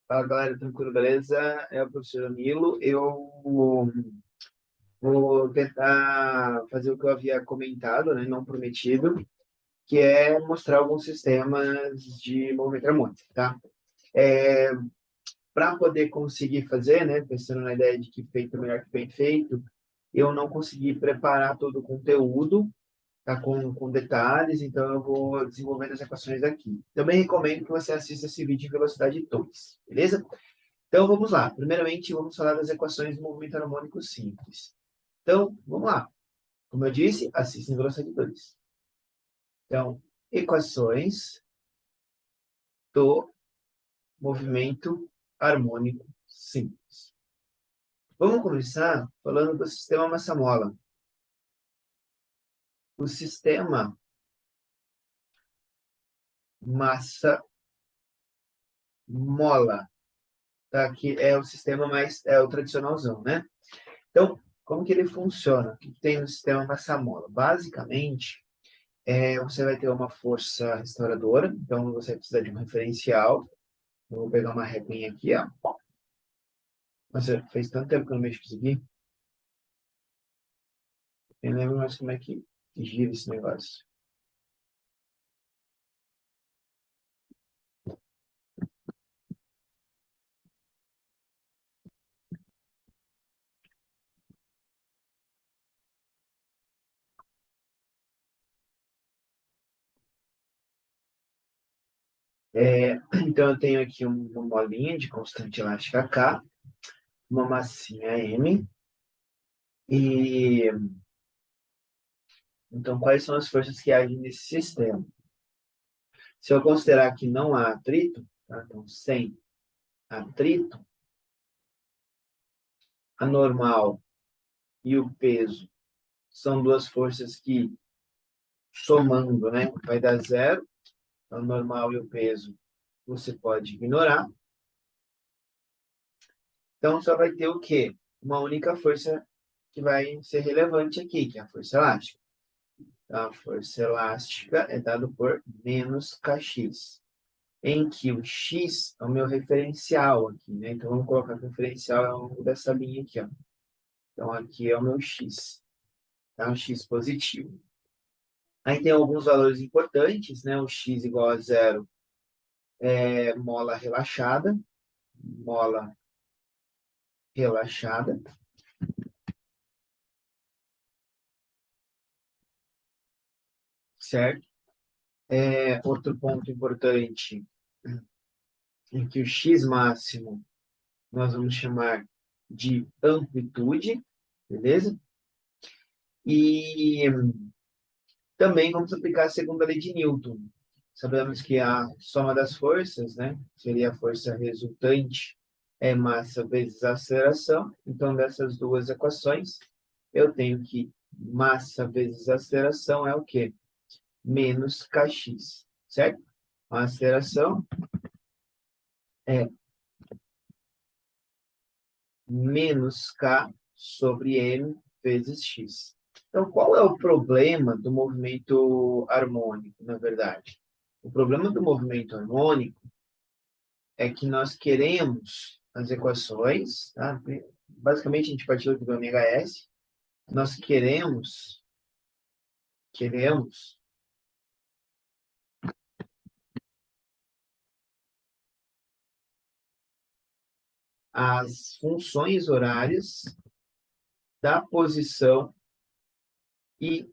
Fala, galera, tranquilo, beleza? É o professor Danilo. Eu vou tentar fazer o que eu havia comentado, né, não prometido, que é mostrar alguns sistemas de movimento harmônico, tá? Para poder conseguir fazer, né, pensando na ideia de que feito é melhor que bem feito, eu não consegui preparar todo o conteúdo, tá, com detalhes, então eu vou desenvolvendo as equações aqui. Também recomendo que você assista esse vídeo em velocidade 2, beleza? Então vamos lá. Primeiramente, vamos falar das equações do movimento harmônico simples. Então, vamos lá. Como eu disse, assista em velocidade 2. Então, equações do movimento harmônico simples. Vamos começar falando do sistema massa-mola. O sistema massa-mola, tá? Que é o sistema mais, é o tradicionalzão, né? Então, como que ele funciona? O que tem no sistema massa-mola? Basicamente, você vai ter uma força restauradora, então você vai precisar de um referencial. Eu vou pegar uma reguinha aqui, ó. Nossa, faz tanto tempo que eu não mexo com isso aqui. Eu nem lembro mais como é que gira esse negócio. Então, eu tenho aqui uma bolinha de constante elástica K, uma massinha M, e então quais são as forças que agem nesse sistema? Se eu considerar que não há atrito, tá? Então sem atrito, a normal e o peso são duas forças que, somando, né, vai dar zero. Então, o normal e o peso você pode ignorar. Então, só vai ter o quê? Uma única força que vai ser relevante aqui, que é a força elástica. Então, a força elástica é dada por menos kx, em que o x é o meu referencial aqui, né? Então, vamos colocar que o referencial ao longo dessa linha aqui, ó. Então, aqui é o meu x, tá? Um x positivo. Aí tem alguns valores importantes, né? O x igual a zero é mola relaxada, mola relaxada, certo? Outro ponto importante em que o x máximo nós vamos chamar de amplitude, beleza? E também vamos aplicar a segunda lei de Newton. Sabemos que a soma das forças, né, seria a força resultante é massa vezes a aceleração. Então, dessas duas equações, eu tenho que massa vezes a aceleração é o quê? Menos kx, certo? A aceleração é menos k sobre m vezes x. Então, qual é o problema do movimento harmônico, na verdade? O problema do movimento harmônico é que nós queremos as equações, tá? Basicamente a gente partiu aqui do ωs, nós queremos as funções horárias da posição e,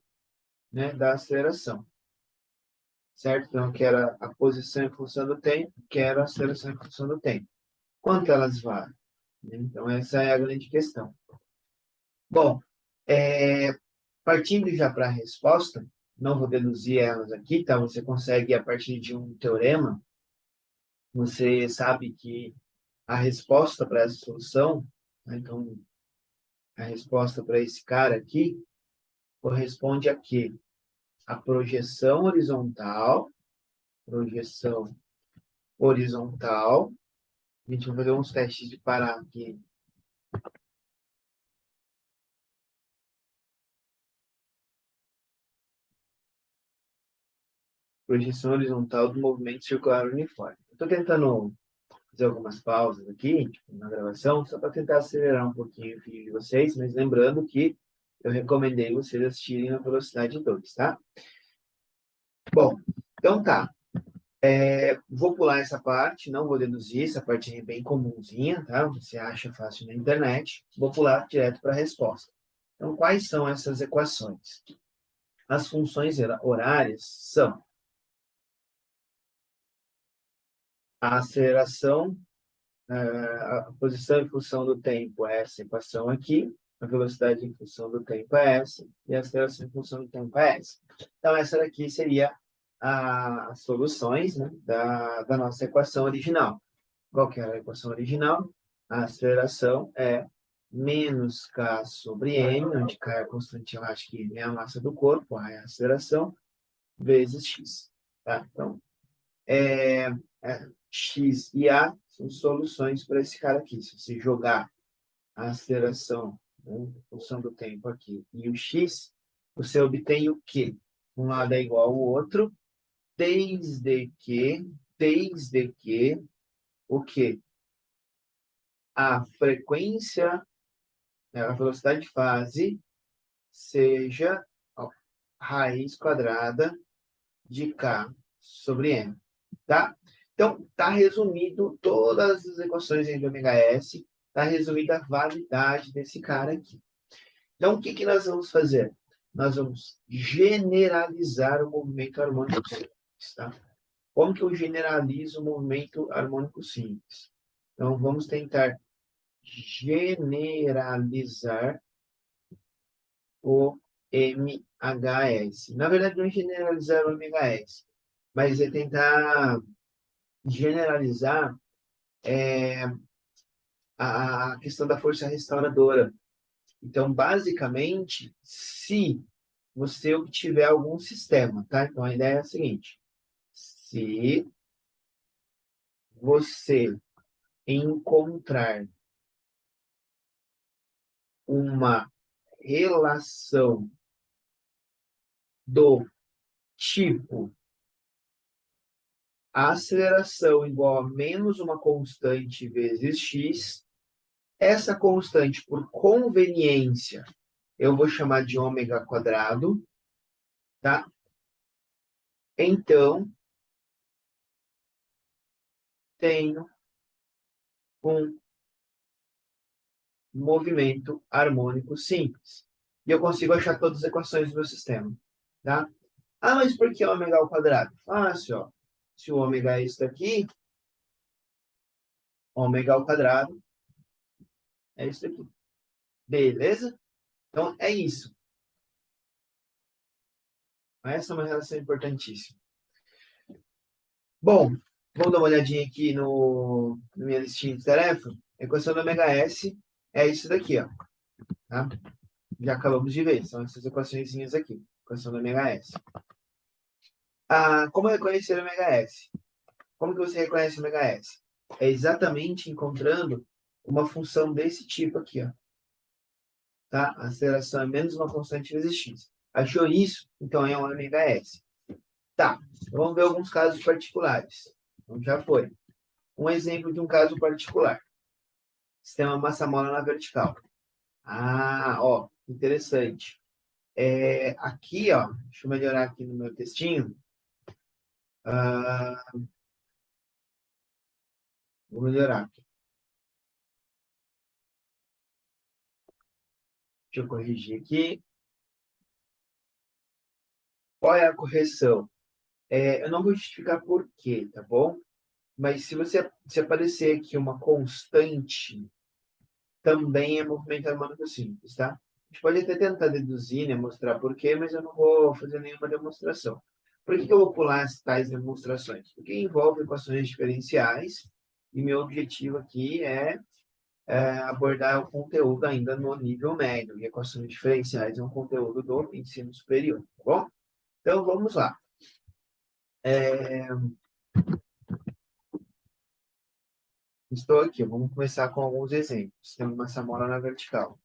né, da aceleração, certo? Então, que era a posição em função do tempo, que era a aceleração em função do tempo. Quanto elas valem? Então, essa é a grande questão. Bom, é, partindo já para a resposta, não vou deduzir elas aqui, tá? Você consegue, a partir de um teorema, você sabe que a resposta para essa solução, né? Então, a resposta para esse cara aqui, corresponde a quê? A projeção horizontal, a gente vai fazer uns testes de parar aqui. Projeção horizontal do movimento circular uniforme. Estou tentando fazer algumas pausas aqui, tipo, na gravação, só para tentar acelerar um pouquinho o vídeo de vocês, mas lembrando que eu recomendei vocês assistirem na velocidade 2, tá? Bom, então tá. Vou pular essa parte, não vou deduzir, essa parte é bem comumzinha, tá? Você acha fácil na internet. Vou pular direto para a resposta. Então, quais são essas equações? As funções horárias são a aceleração, a posição em função do tempo é essa equação aqui, a velocidade em função do tempo é essa, e a aceleração em função do tempo é essa. Então, essa daqui seria as soluções, né, da nossa equação original. Qual que era a equação original? A aceleração é menos k sobre m, onde k é a constante elástica e m é a massa do corpo, a é a aceleração, vezes x. Tá? Então, x e a são soluções para esse cara aqui. Se você jogar a aceleração, né, em função do tempo aqui, e o x, você obtém o quê? Um lado é igual ao outro, desde que o quê? A frequência, né, a velocidade de fase seja raiz quadrada de k sobre m, tá? Então, está resumido todas as equações de ômega s, está resumida a validade desse cara aqui. Então, o que, que nós vamos fazer? Nós vamos generalizar o movimento harmônico simples, tá? Como que eu generalizo o movimento harmônico simples? Então, vamos tentar generalizar o MHS. Na verdade, não é generalizar o MHS, mas é tentar generalizar a questão da força restauradora. Então, basicamente, se você obtiver algum sistema, tá? Então, a ideia é a seguinte: se você encontrar uma relação do tipo a aceleração igual a menos uma constante vezes x, essa constante, por conveniência, eu vou chamar de ômega quadrado, tá? Então, tenho um movimento harmônico simples. E eu consigo achar todas as equações do meu sistema, tá? Ah, mas por que ômega ao quadrado? Fácil, ó. Se o ômega é isso daqui, ômega ao quadrado é isso daqui. Beleza? Então, é isso. Essa é uma relação importantíssima. Bom, vamos dar uma olhadinha aqui na minha listinha de tarefa. A equação do ômega S é isso daqui, ó. Tá? Já acabamos de ver, são essas equaçõezinhas aqui. Equação do ômega S. Como reconhecer o ômega S? Como que você reconhece o ômega S? É exatamente encontrando uma função desse tipo aqui, ó. Tá? A aceleração é menos uma constante vezes x. Achou isso? Então é um ômega S. Tá, vamos ver alguns casos particulares. Então já foi. Um exemplo de um caso particular. Sistema massa-mola na vertical. Ó, interessante. Aqui, ó, deixa eu melhorar aqui no meu textinho. Ah, vou melhorar aqui. Deixa eu corrigir aqui. Qual é a correção? Eu não vou justificar por quê, tá bom? Mas se aparecer aqui uma constante, também é movimento harmônico simples, tá? A gente pode até tentar deduzir, né, mostrar por quê, mas eu não vou fazer nenhuma demonstração. Por que eu vou pular as tais demonstrações? Porque envolve equações diferenciais e meu objetivo aqui é abordar o conteúdo ainda no nível médio. E equações diferenciais é um conteúdo do ensino superior, tá bom? Então, vamos lá. Estou aqui, vamos começar com alguns exemplos. Temos uma samola na vertical.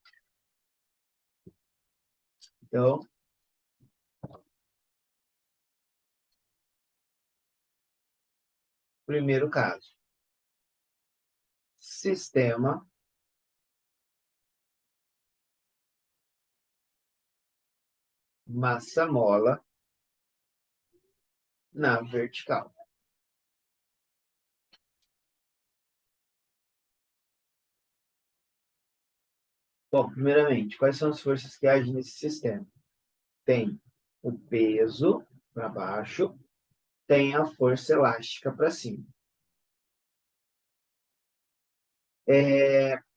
Então, primeiro caso. sistema massa-mola na vertical. Bom, primeiramente, quais são as forças que agem nesse sistema? Tem o peso para baixo, tem a força elástica para cima.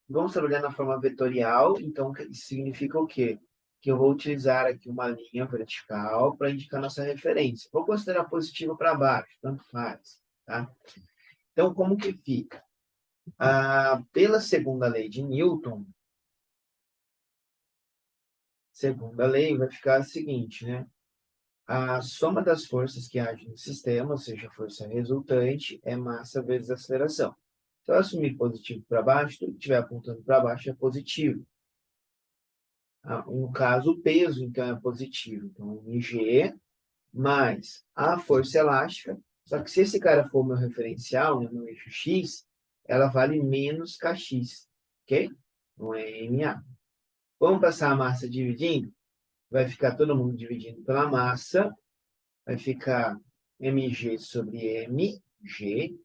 Vamos trabalhar na forma vetorial, então isso significa o quê? Que eu vou utilizar aqui uma linha vertical para indicar nossa referência. Vou considerar positivo para baixo, tanto faz, tá? Então, como que fica? Pela segunda lei de Newton, segunda lei vai ficar a seguinte, né? A soma das forças que agem no sistema, ou seja, a força resultante, é massa vezes aceleração. Se eu assumir positivo para baixo, tudo que estiver apontando para baixo é positivo. No caso, o peso, então, é positivo. Então, G mais a força elástica. Só que se esse cara for meu referencial, né, meu eixo X, ela vale menos kx, ok? Não é MA. Vamos passar a massa dividindo? Vai ficar todo mundo dividindo pela massa. Vai ficar mg sobre mg,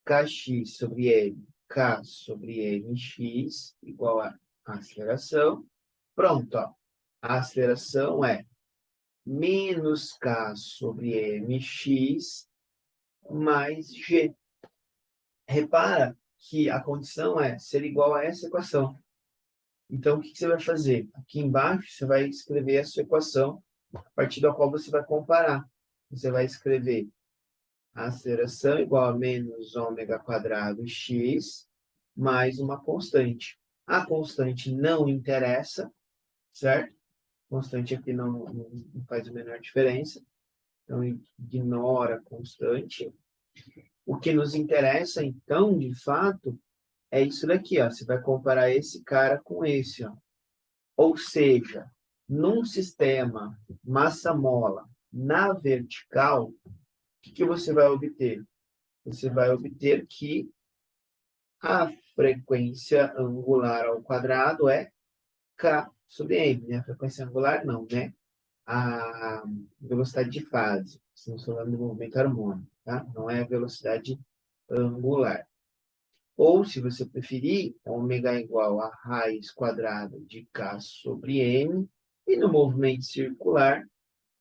kx sobre m, k sobre mx, igual a aceleração. Pronto, ó. A aceleração é menos k sobre mx mais g. Repara que a condição é ser igual a essa equação. Então, o que você vai fazer? Aqui embaixo, você vai escrever a sua equação, a partir da qual você vai comparar. Você vai escrever a aceleração igual a menos ômega quadrado x mais uma constante. A constante não interessa, certo? Constante aqui não faz a menor diferença. Então, ignora a constante. O que nos interessa, então, de fato, é isso daqui, ó. Você vai comparar esse cara com esse, ó. Ou seja, num sistema massa-mola na vertical, o que você vai obter? Você vai obter que a frequência angular ao quadrado é k sobre m, né? A frequência angular não, né? A velocidade de fase. Estamos falando do movimento harmônico, tá? Não é a velocidade angular. Ou, se você preferir, ômega é igual a raiz quadrada de k sobre m, e no movimento circular,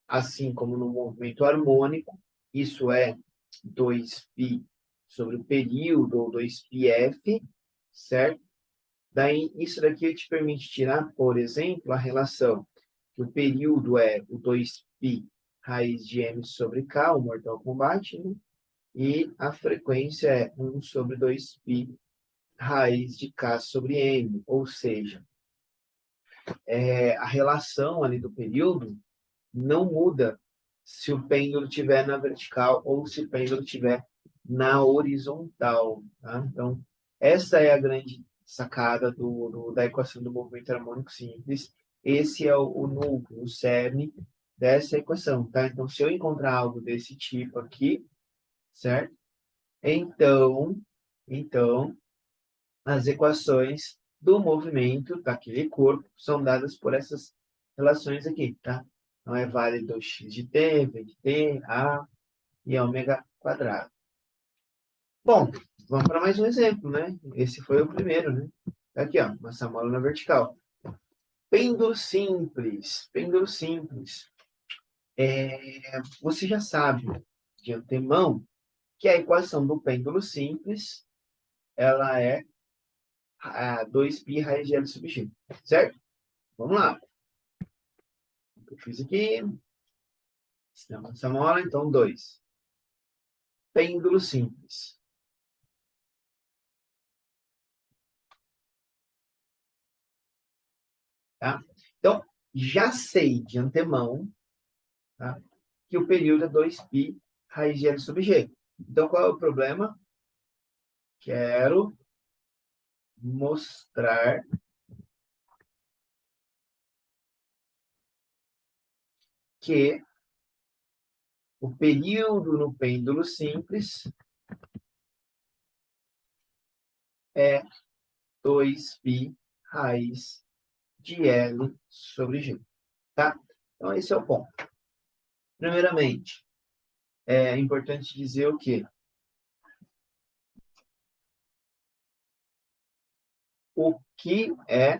assim como no movimento harmônico, isso é 2π sobre o período, ou 2πf, certo? Daí, isso daqui te permite tirar, por exemplo, a relação que o período é o 2π raiz de m sobre k, o Mortal Kombat, né? E a frequência é 1 sobre 2π raiz de k sobre m, ou seja, a relação ali do período não muda se o pêndulo estiver na vertical ou se o pêndulo estiver na horizontal. Tá? Então, essa é a grande sacada da equação do movimento harmônico simples. Esse é o núcleo, o cerne dessa equação. Tá? Então, se eu encontrar algo desse tipo aqui, certo? Então, as equações do movimento daquele corpo são dadas por essas relações aqui, tá? Então, é válido x de t, v de t, a e ômega quadrado. Bom, vamos para mais um exemplo, né? Esse foi o primeiro, né? Aqui, ó, massa-mola na vertical. Pêndulo simples. Pêndulo simples. Você já sabe de antemão que a equação do pêndulo simples, ela é 2π raiz de L sub g, certo? Vamos lá. Eu fiz aqui. Sistema massa-mola, então 2. Pêndulo simples. Tá? Então, já sei de antemão, tá, que o período é 2π raiz de L sub g. Então, qual é o problema? Quero mostrar que o período no pêndulo simples é 2π raiz de L sobre G, tá? Então, esse é o ponto. Primeiramente, é importante dizer o quê? O que é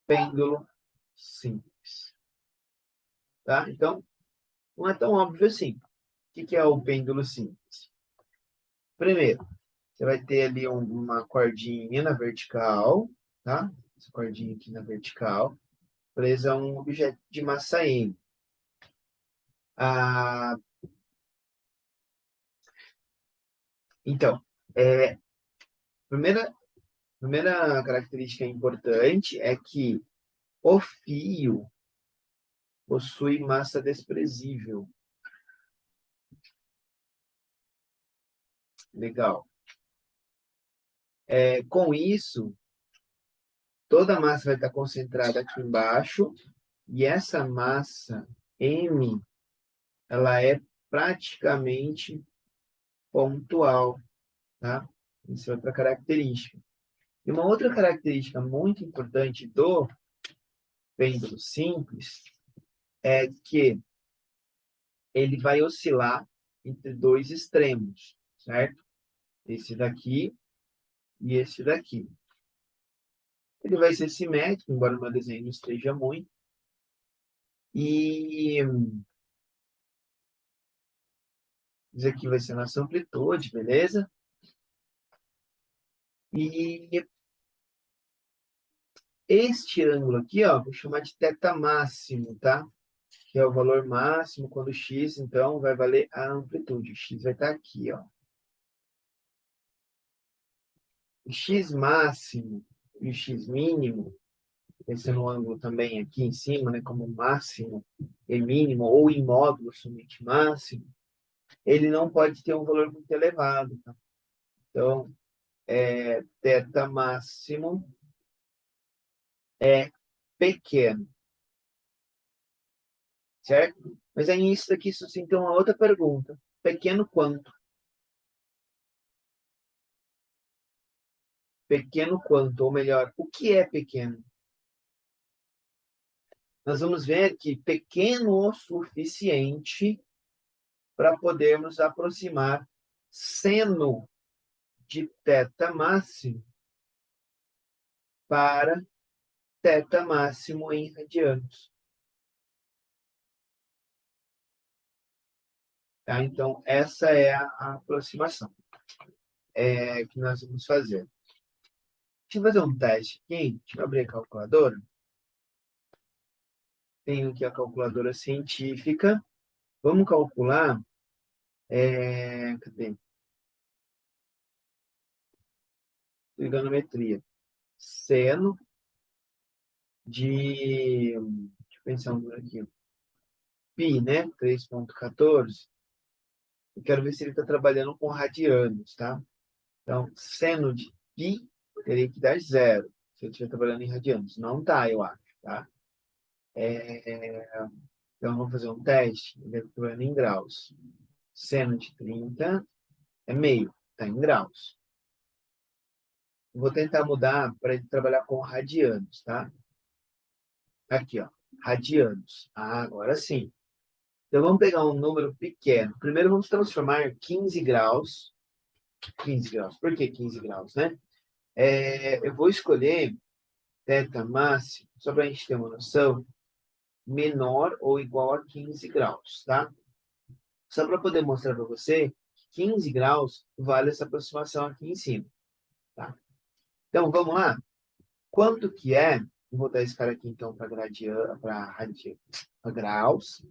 pêndulo simples, tá? Então, não é tão óbvio assim. O que é o pêndulo simples? Primeiro, você vai ter ali uma cordinha na vertical, tá? Essa cordinha aqui na vertical, presa a um objeto de massa M. Ah, então, primeira, primeira característica importante é que o fio possui massa desprezível. Legal. Com isso, toda a massa vai estar concentrada aqui embaixo e essa massa M, ela é praticamente pontual, tá? Isso é outra característica. E uma outra característica muito importante do pêndulo simples é que ele vai oscilar entre dois extremos, certo? Esse daqui e esse daqui. Ele vai ser simétrico, embora o meu desenho não esteja muito. E isso aqui vai ser nossa amplitude, beleza? E este ângulo aqui, ó, vou chamar de θ máximo, tá? Que é o valor máximo quando x, então, vai valer a amplitude. O x vai estar aqui, ó. O x máximo e o x mínimo, pensando no ângulo também aqui em cima, né, como máximo e mínimo, ou em módulo somente máximo, ele não pode ter um valor muito elevado, tá? Então, θ máximo é pequeno, certo? Mas aí isso aqui suscita uma outra pergunta. Pequeno quanto? Pequeno quanto? Ou melhor, o que é pequeno? Nós vamos ver que pequeno o suficiente para podermos aproximar seno de θ máximo para θ máximo em radianos. Tá? Então, essa é a aproximação que nós vamos fazer. Deixa eu fazer um teste aqui. Deixa eu abrir a calculadora. Tenho aqui a calculadora científica. Vamos calcular. Cadê? Trigonometria. Seno de. Deixa eu pensar um número aqui. Pi, né? 3,14. Eu quero ver se ele está trabalhando com radianos, tá? Então, seno de π teria que dar zero, se eu estiver trabalhando em radianos. Não tá, eu acho, tá? Então, vamos fazer um teste. Ele está trabalhando em graus. Seno de 30 é meio, está em graus. Vou tentar mudar para ele trabalhar com radianos, tá? Aqui, ó, radianos. Ah, agora sim. Então, vamos pegar um número pequeno. Primeiro, vamos transformar 15 graus. 15 graus. Por que 15 graus, né? Eu vou escolher θ máximo, só para a gente ter uma noção, menor ou igual a 15 graus, tá? Só para poder mostrar para você que 15 graus vale essa aproximação aqui em cima, tá? Então, vamos lá? Quanto que é? Vou botar esse cara aqui, então, para graus.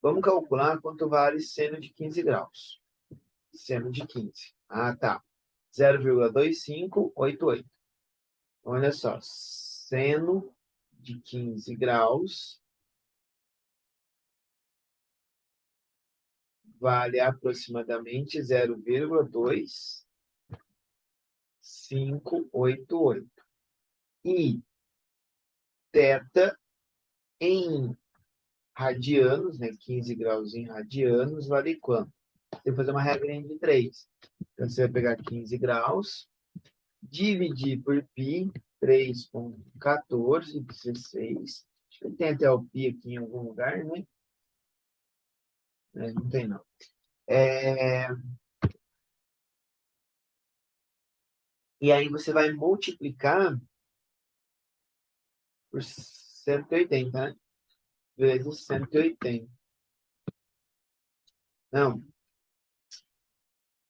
Vamos calcular quanto vale seno de 15 graus. Seno de 15. Ah, tá. 0,2588. Olha só. Seno de 15 graus vale aproximadamente 0,2588. E θ em radianos, né, 15 graus em radianos, vale quanto? Você vai fazer uma regrinha de 3. Então, você vai pegar 15 graus, dividir por π, 3,1416. Acho que tem até o π aqui em algum lugar, né? Não tem, não. E aí você vai multiplicar por 180, né? Vezes 180. Não.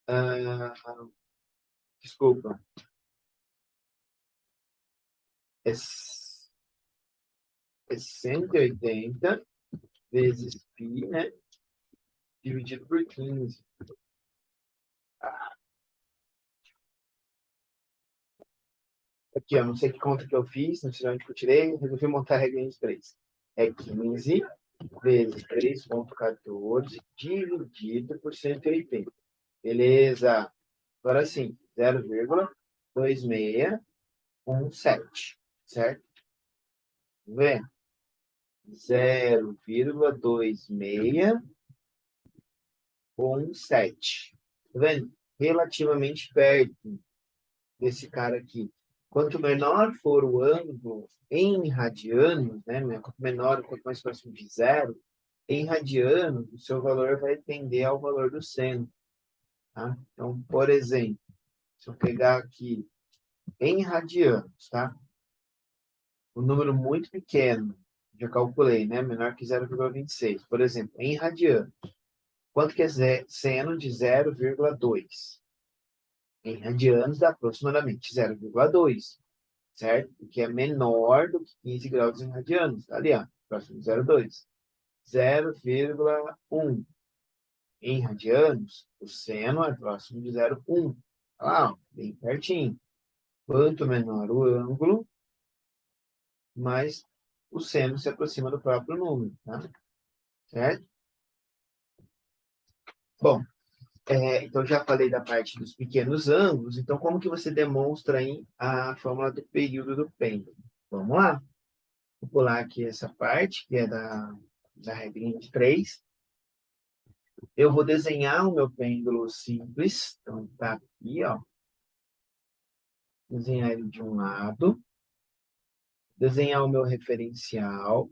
Ah, desculpa. É 180 vezes π, né? Dividido por 15. Aqui, ó, não sei que conta que eu fiz, não sei onde que eu tirei, resolvi montar a regra de 3. É 15 vezes 3,14 dividido por 180. Beleza. Agora sim, 0,2617, certo? Vamos ver? 0,2617. Tá vendo? Relativamente perto desse cara aqui. Quanto menor for o ângulo em radianos, né? Quanto menor, quanto mais próximo de zero, em radianos, o seu valor vai tender ao valor do seno. Tá? Então, por exemplo, se eu pegar aqui em radianos, tá? Um número muito pequeno, já calculei, né? Menor que 0,26. Por exemplo, em radianos, quanto que é seno de 0,2? Em radianos dá aproximadamente 0,2, certo? Que é menor do que 15 graus em radianos. Tá ali, ó, próximo de 0,2. 0,1 em radianos, o seno é próximo de 0,1. Tá lá, ó, bem pertinho. Quanto menor o ângulo, mais o seno se aproxima do próprio número, tá? Certo? Bom, então já falei da parte dos pequenos ângulos, então como que você demonstra aí a fórmula do período do pêndulo? Vamos lá. Vou pular aqui essa parte, que é da regrinha de 3. Eu vou desenhar o meu pêndulo simples, então tá aqui, ó. Desenhar ele de um lado, desenhar o meu referencial.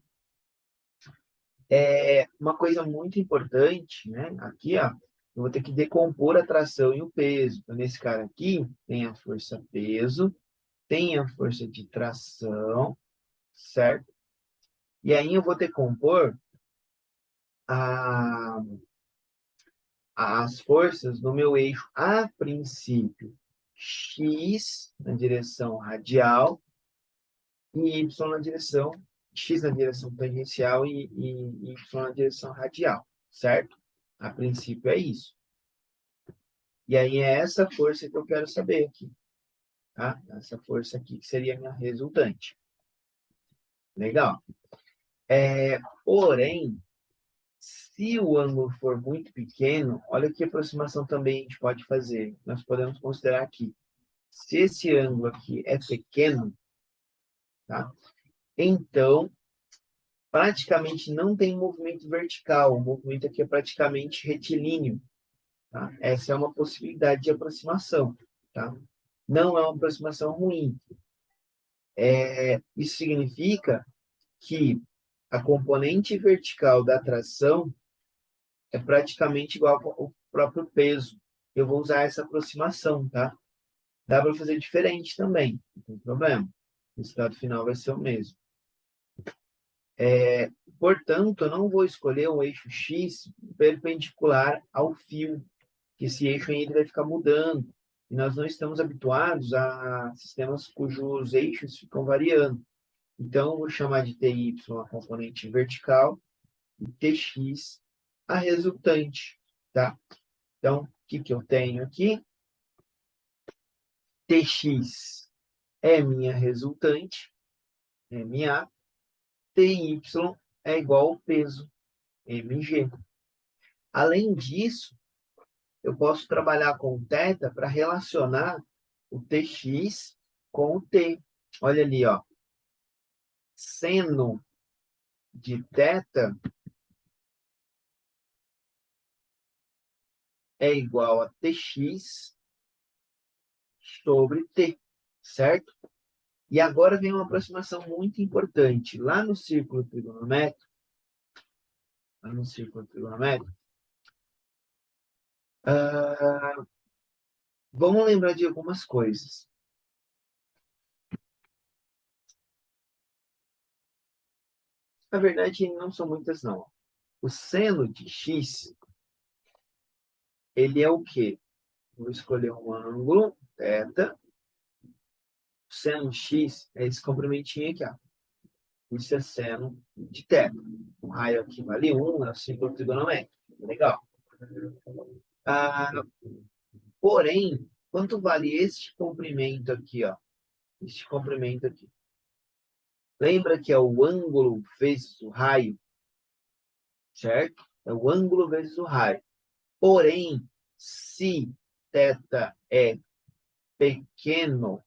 Uma coisa muito importante, né? Aqui, ó, eu vou ter que decompor a tração e o peso. Então, nesse cara aqui, tem a força peso, tem a força de tração, certo? E aí eu vou decompor a, as forças no meu eixo, a princípio, x na direção radial e y na direção, x na direção tangencial e y na direção radial, certo? A princípio é isso. E aí é essa força que eu quero saber aqui, tá? Essa força aqui que seria a minha resultante. Legal. Porém, se o ângulo for muito pequeno, olha que aproximação também a gente pode fazer. Nós podemos considerar aqui, se esse ângulo aqui é pequeno, tá? Então, praticamente não tem movimento vertical. O movimento aqui é praticamente retilíneo, tá? Essa é uma possibilidade de aproximação, tá? Não é uma aproximação ruim. Isso significa que a componente vertical da tração é praticamente igual ao próprio peso. Eu vou usar essa aproximação, tá? Dá para fazer diferente também, não tem problema. O resultado final vai ser o mesmo. Portanto, eu não vou escolher um eixo X perpendicular ao fio, que esse eixo ainda vai ficar mudando. E nós não estamos habituados a sistemas cujos eixos ficam variando. Então, eu vou chamar de TY a componente vertical e TX a resultante, tá? Então, o que eu tenho aqui? TX é minha resultante, MA. TY é igual ao peso, MG. Além disso, eu posso trabalhar com o θ para relacionar o TX com o T. Olha ali, ó. Seno de θ é igual a tx sobre t, certo? E agora vem uma aproximação muito importante. Lá no círculo trigonométrico, vamos lembrar de algumas coisas. Na verdade, não são muitas, não. O seno de x, ele é o quê? Vou escolher um ângulo, θ. O seno de x é esse comprimentinho aqui, ó. Isso é seno de θ. O raio aqui vale 1, é o símbolo trigonométrico. Legal. Porém, quanto vale este comprimento aqui, ó? Este comprimento aqui. Lembra que é o ângulo vezes o raio, certo? É o ângulo vezes o raio. Porém, se θ é pequeno,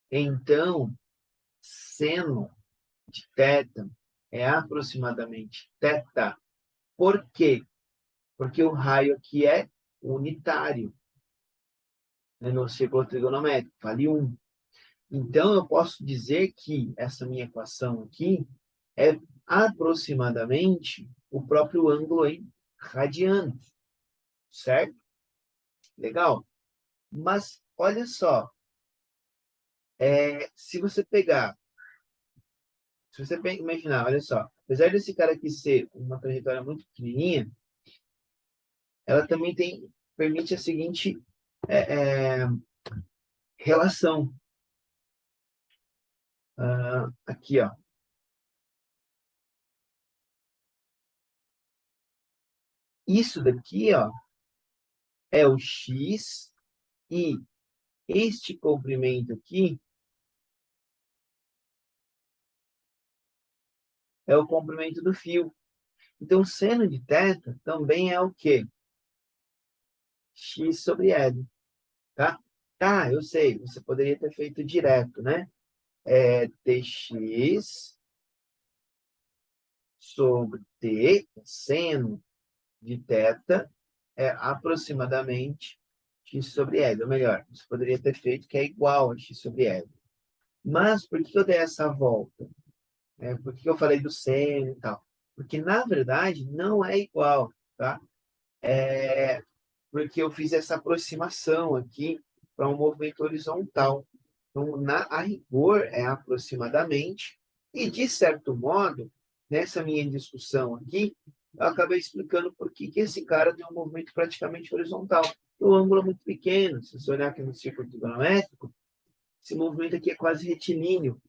então seno de θ é aproximadamente θ. Por quê? Porque o raio aqui é unitário, né, no círculo trigonométrico, vale 1. Então, eu posso dizer que essa minha equação aqui é aproximadamente o próprio ângulo em radianos, certo? Legal? Mas, olha só, se você imaginar, olha só, apesar desse cara aqui ser uma trajetória muito pequenininha, ela também permite a seguinte relação. Aqui, ó. Isso daqui, ó, é o x e este comprimento aqui é o comprimento do fio. Então, seno de θ também é o quê? X sobre L, tá? Tá, eu sei, você poderia ter feito direto, né? Dx sobre t, seno de θ, é aproximadamente x sobre L. Ou melhor, você poderia ter feito que é igual a x sobre L. Mas por que eu dei essa volta? Por que eu falei do seno e tal? Porque, na verdade, não é igual, tá? Porque eu fiz essa aproximação aqui para um movimento horizontal. Então, a rigor, é aproximadamente, e, de certo modo, nessa minha discussão aqui, eu acabei explicando por que esse cara tem um movimento praticamente horizontal. O ângulo é muito pequeno, se você olhar aqui no círculo trigonométrico, esse movimento aqui é quase retilíneo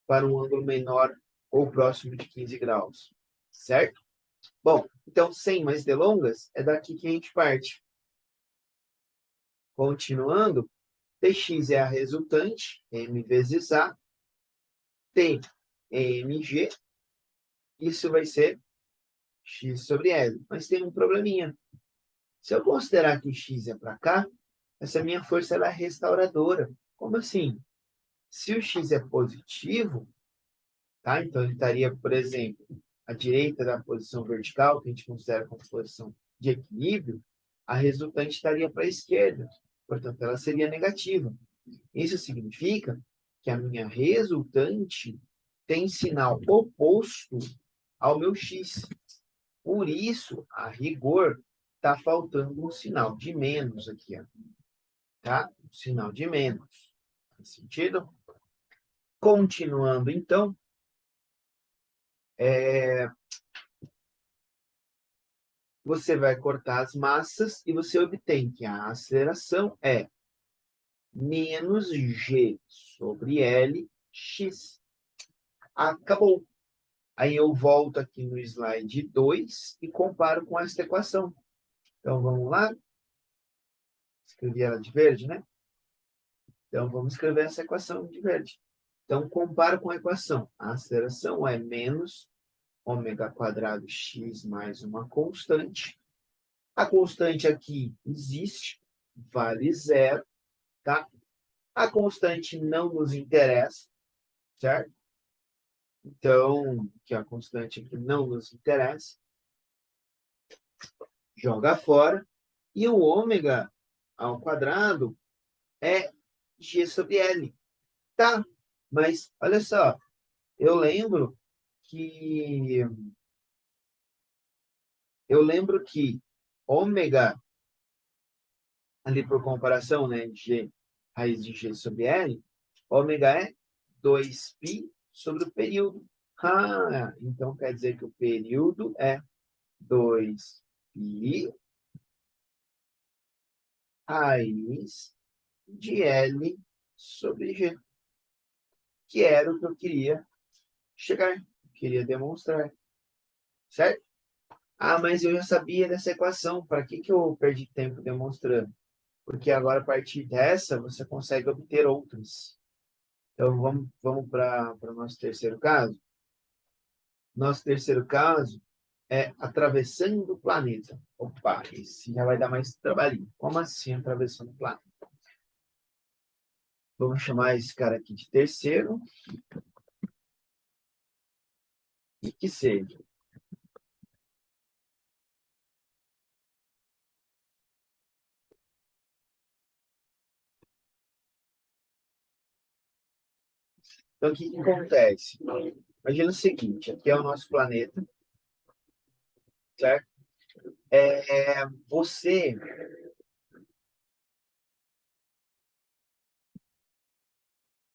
para um ângulo menor ou próximo de 15 graus, certo? Bom, então, sem mais delongas, é daqui que a gente parte. Continuando, Tx é a resultante, m vezes A, T é mg, isso vai ser x sobre L. Mas tem um probleminha. Se eu considerar que x é para cá, essa minha força ela é restauradora. Como assim? Se o x é positivo, tá? Então ele estaria, por exemplo, à direita da posição vertical, que a gente considera como posição de equilíbrio, a resultante estaria para a esquerda. Portanto, ela seria negativa. Isso significa que a minha resultante tem sinal oposto ao meu x. Por isso, a rigor, está faltando um sinal de menos aqui, ó, tá? Um sinal de menos. Faz sentido? Continuando, então, você vai cortar as massas e você obtém que a aceleração é menos g sobre L x. Acabou. Aí eu volto aqui no slide 2 e comparo com esta equação. Então, vamos lá. Escrevi ela de verde, né? Então, vamos escrever essa equação de verde. Então, comparo com a equação. A aceleração é menos ômega quadrado x mais uma constante. A constante aqui existe, vale zero, tá? A constante não nos interessa, certo? Então, que a constante aqui não nos interessa. joga fora, e o ômega ao quadrado é G sobre L. Tá, mas olha só, eu lembro que ômega, ali por comparação, né, G, raiz de G sobre L, ômega é 2π sobre o período. Ah, então quer dizer que o período é 2π raiz de L sobre G, que era o que eu queria chegar, queria demonstrar, certo? Ah, mas eu já sabia dessa equação, para que eu perdi tempo demonstrando? Porque agora, a partir dessa, você consegue obter outras. Então, vamos para o nosso terceiro caso? Nosso terceiro caso é atravessando o planeta. Opa, esse já vai dar mais trabalhinho. Como assim atravessando o planeta? Vamos chamar esse cara aqui de terceiro e que seja. Então, o que acontece? Imagina o seguinte, aqui é o nosso planeta, certo? Você...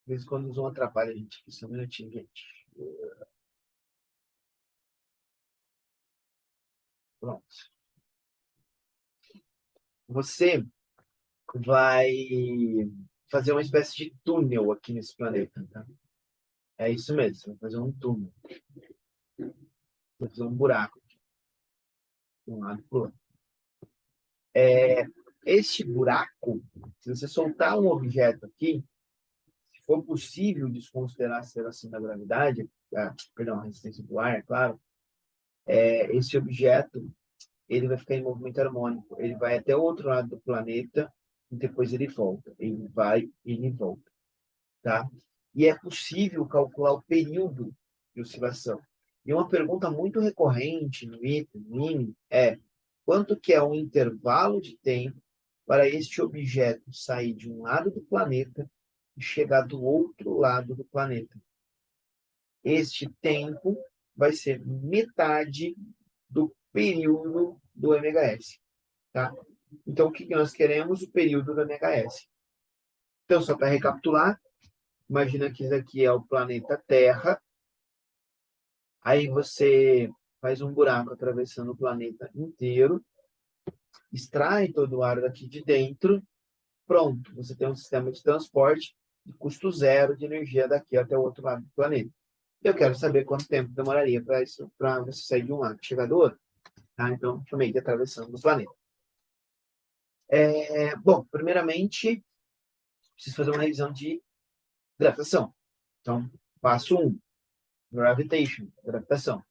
De vez em quando o Zoom atrapalha a gente. Só um minutinho, gente. Pronto. Você vai fazer uma espécie de túnel aqui nesse planeta, tá? É isso mesmo, você vai fazer um túnel. Vai fazer um buraco aqui, de um lado para o outro. Este buraco, se você soltar um objeto aqui, se for possível desconsiderar a aceleração da gravidade, perdão, a resistência do ar, é claro, esse objeto ele vai ficar em movimento harmônico. Ele vai até o outro lado do planeta e depois ele volta. Ele vai e ele volta, tá? E é possível calcular o período de oscilação. E uma pergunta muito recorrente no INE é: quanto que é o intervalo de tempo para este objeto sair de um lado do planeta e chegar do outro lado do planeta? Este tempo vai ser metade do período do MHS, tá? Então, o que nós queremos? O período do MHS. Então, só para recapitular, imagina que isso aqui é o planeta Terra, aí você faz um buraco atravessando o planeta inteiro, extrai todo o ar daqui de dentro, pronto, você tem um sistema de transporte de custo zero de energia daqui até o outro lado do planeta. Eu quero saber quanto tempo demoraria para isso, para você sair de um lado e chegar do outro. Tá? Então, chamei de atravessando o planeta. Bom, primeiramente, preciso fazer uma revisão de gravitação. Então, passo 1, gravitation, gravitação.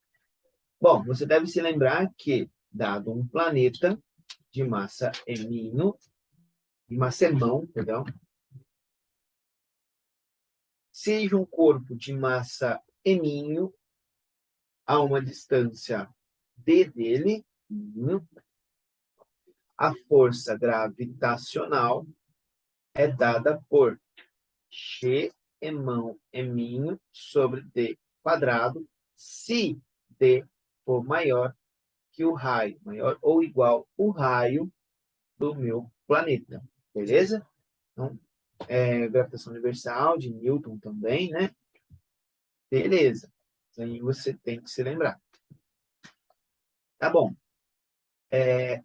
Bom, você deve se lembrar que, dado um planeta de massa de massa irmão, perdão, seja um corpo de massa eminho a uma distância d dele, a força gravitacional é dada por G emão eminho sobre d quadrado, se d for maior que o raio, maior ou igual o raio do meu planeta, beleza? Então, gravitação universal de Newton também, né? Beleza. Aí você tem que se lembrar. Tá bom.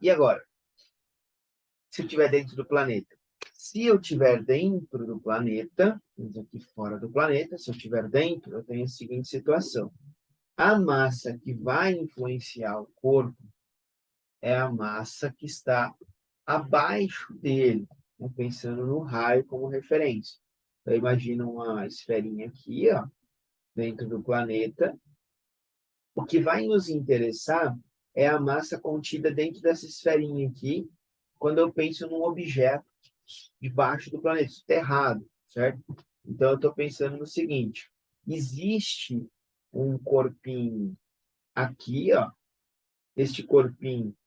E agora? Se eu estiver dentro do planeta? Se eu estiver dentro do planeta, vamos aqui fora do planeta, se eu estiver dentro, eu tenho a seguinte situação. A massa que vai influenciar o corpo é a massa que está abaixo dele, né? Pensando no raio como referência. Então, imagina uma esferinha aqui, ó, dentro do planeta. O que vai nos interessar é a massa contida dentro dessa esferinha aqui, quando eu penso num objeto debaixo do planeta. Isso está errado, certo? Então, eu estou pensando no seguinte: existe um corpinho aqui, ó. Este corpinho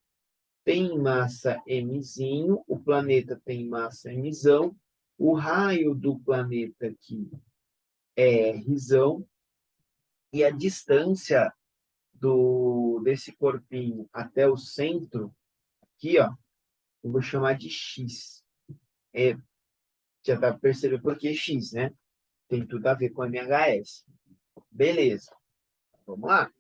tem massa mzinho, o planeta tem massa mzão, o raio do planeta aqui é rzão, e a distância desse corpinho até o centro, aqui, ó, eu vou chamar de x. Já dá para perceber por que x, né? Tem tudo a ver com MHS. Beleza, vamos lá.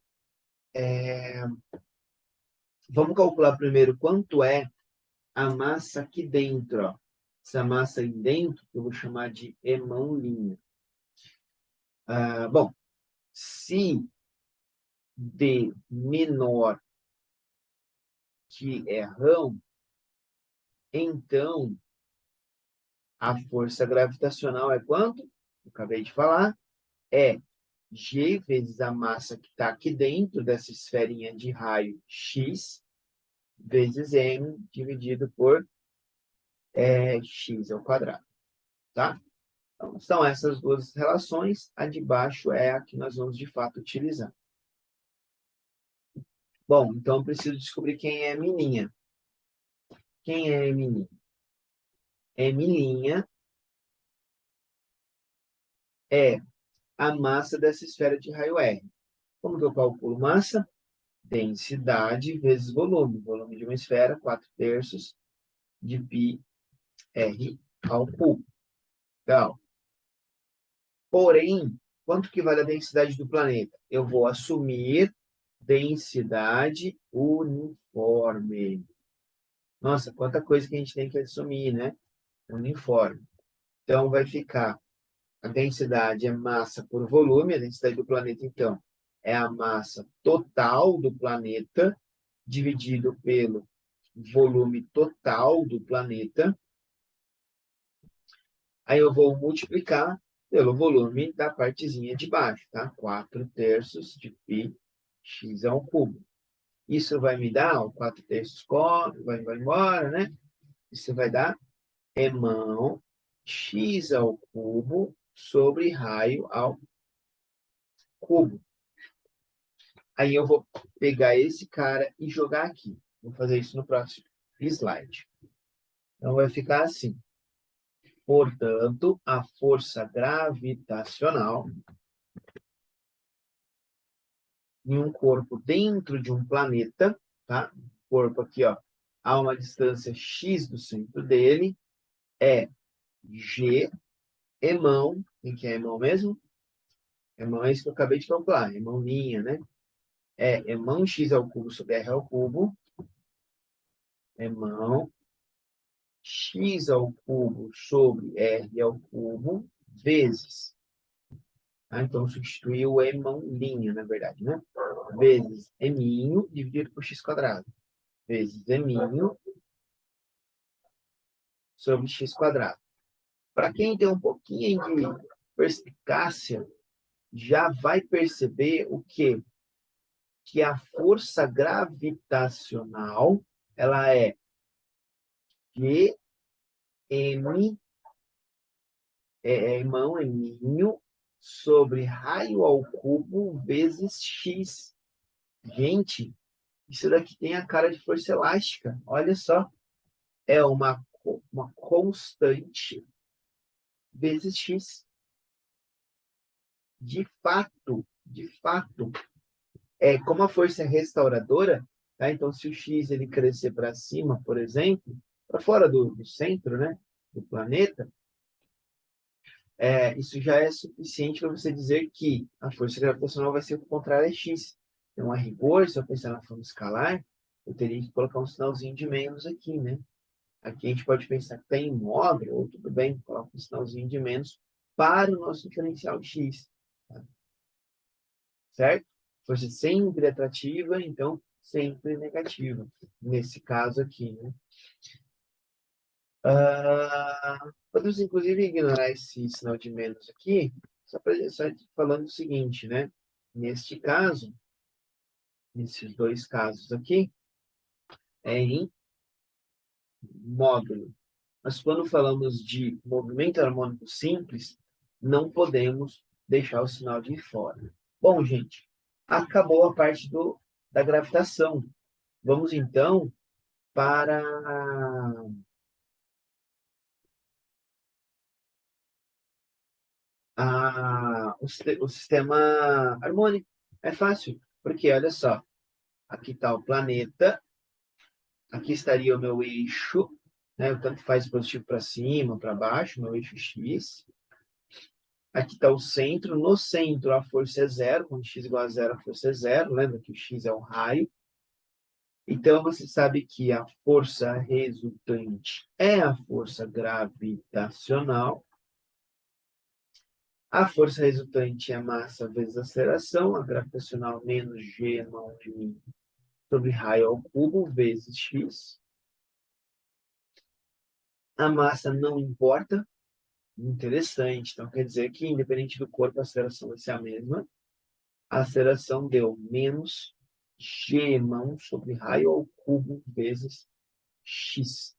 Vamos calcular primeiro quanto é a massa aqui dentro, ó. Essa massa aí dentro, eu vou chamar de hemão-linha. Bom, se D menor que é rão, então a força gravitacional é quanto? Eu acabei de falar, é G vezes a massa que está aqui dentro dessa esferinha de raio X, vezes M dividido por X ao quadrado, tá? Então, são essas duas relações, a de baixo é a que nós vamos de fato utilizar. Bom, então eu preciso descobrir quem é Mninha. Quem é Mninha? Mninha é a massa dessa esfera de raio R. Como que eu calculo massa? Densidade vezes volume. Volume de uma esfera, 4/3 de πr ao cubo. Então, porém, quanto que vale a densidade do planeta? Eu vou assumir densidade uniforme. Nossa, quanta coisa que a gente tem que assumir, né? Uniforme. Então, vai ficar a densidade é massa por volume, a densidade do planeta, então, é a massa total do planeta dividido pelo volume total do planeta. Aí eu vou multiplicar pelo volume da partezinha de baixo, tá? 4/3 de π x ao cubo. Isso vai me dar, ó, 4/3 vai embora, né? Isso vai dar hemão x ao cubo sobre raio ao cubo. Aí eu vou pegar esse cara e jogar aqui. Vou fazer isso no próximo slide. Então vai ficar assim. Portanto, a força gravitacional em um corpo dentro de um planeta, tá? Corpo aqui, ó, a uma distância x do centro dele, é G hemão. Quem que é hemão mesmo? Hemão é isso que eu acabei de calcular, hemãozinha, né? É hemão x ao cubo sobre r ao cubo, hemão x ao cubo sobre r ao cubo, vezes. Tá? Então, substituir o hemãozinha, na verdade, né? Vezes heminho dividido por x quadrado. Vezes heminho sobre x quadrado. Para quem tem um pouquinho de perspicácia, já vai perceber o quê? Que a força gravitacional, ela é G M irmão, eminho, sobre raio ao cubo vezes x. Gente, isso daqui tem a cara de força elástica. Olha só. É uma constante vezes x. De fato, como a força é restauradora, tá? Então, se o x ele crescer para cima, por exemplo, para fora do centro, né, do planeta, isso já é suficiente para você dizer que a força gravitacional vai ser o contrário a x. Então, a rigor, se eu pensar na forma escalar, eu teria que colocar um sinalzinho de menos aqui, né? Aqui a gente pode pensar que está em módulo, ou tudo bem, coloca um sinalzinho de menos para o nosso diferencial de x. Tá? Certo? Força sempre atrativa, então sempre negativa. Nesse caso aqui, né? Podemos, inclusive, ignorar esse sinal de menos aqui, só falando o seguinte, né? Neste caso, nesses dois casos aqui, é em módulo. Mas quando falamos de movimento harmônico simples, não podemos deixar o sinal de fora. Bom, gente, acabou a parte da gravitação. Vamos, então, para o sistema harmônico. É fácil, porque olha só, aqui está o planeta, aqui estaria o meu eixo, né? Tanto faz positivo para cima, para baixo, meu eixo X. Aqui está o centro, no centro a força é zero, quando x igual a zero, a força é zero, lembra que o x é um raio. Então, você sabe que a força resultante é a força gravitacional. A força resultante é massa vezes aceleração, a gravitacional menos g mão de mim sobre raio ao cubo vezes x. A massa não importa, interessante. Então, quer dizer que, independente do corpo, a aceleração vai ser a mesma. A aceleração deu menos g mão sobre raio ao cubo vezes x.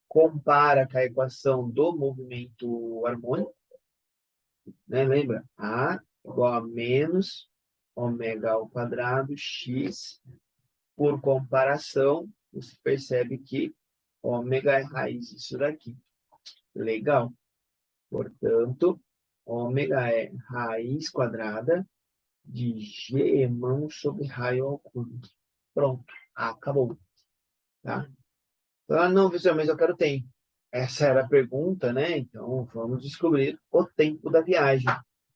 Compara com a equação do movimento harmônico, né? Lembra? A igual a menos ômega ao quadrado x. Por comparação, você percebe que ômega é raiz disso daqui. Legal. Portanto, ômega é raiz quadrada de g mão sobre raio ao cubo. Pronto. Acabou. Tá? Ah, não, professor, mas eu quero tempo. Essa era a pergunta, né? Então, vamos descobrir o tempo da viagem.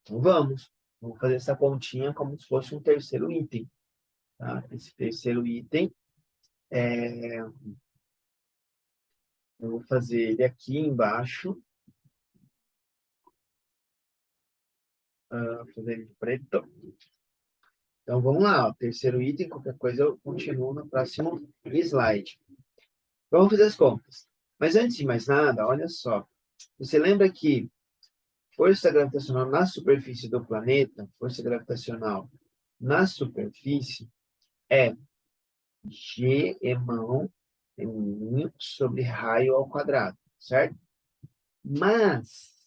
Então, vamos. Vamos fazer essa continha como se fosse um terceiro item. Tá? Esse terceiro item, eu vou fazer ele aqui embaixo. Vou fazer ele de preto. Então, vamos lá. Ó. Terceiro item, qualquer coisa eu continuo no próximo slide. Vamos fazer as contas. Mas antes de mais nada, olha só. Você lembra que força gravitacional na superfície do planeta, força gravitacional na superfície, é G emão sobre raio ao quadrado, certo? Mas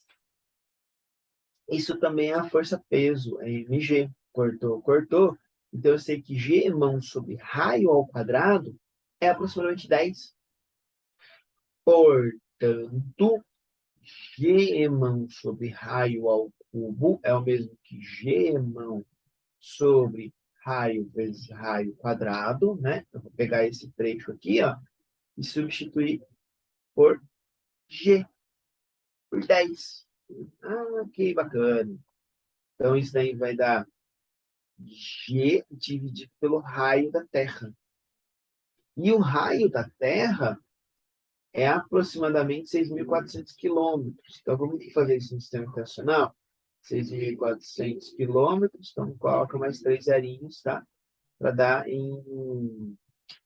isso também é a força-peso, é mg. Cortou, cortou. Então, eu sei que G emão sobre raio ao quadrado é aproximadamente 10. Portanto, G emão sobre raio ao cubo é o mesmo que G emão sobre raio vezes raio quadrado, né? Eu vou pegar esse trecho aqui, ó, e substituir por G, por 10. Ah, que bacana. Então, isso daí vai dar G dividido pelo raio da Terra. E o raio da Terra é aproximadamente 6.400 quilômetros. Então, vamos fazer isso no sistema internacional. 6.400 quilômetros, então coloca mais 3 zerinhos, tá? Para dar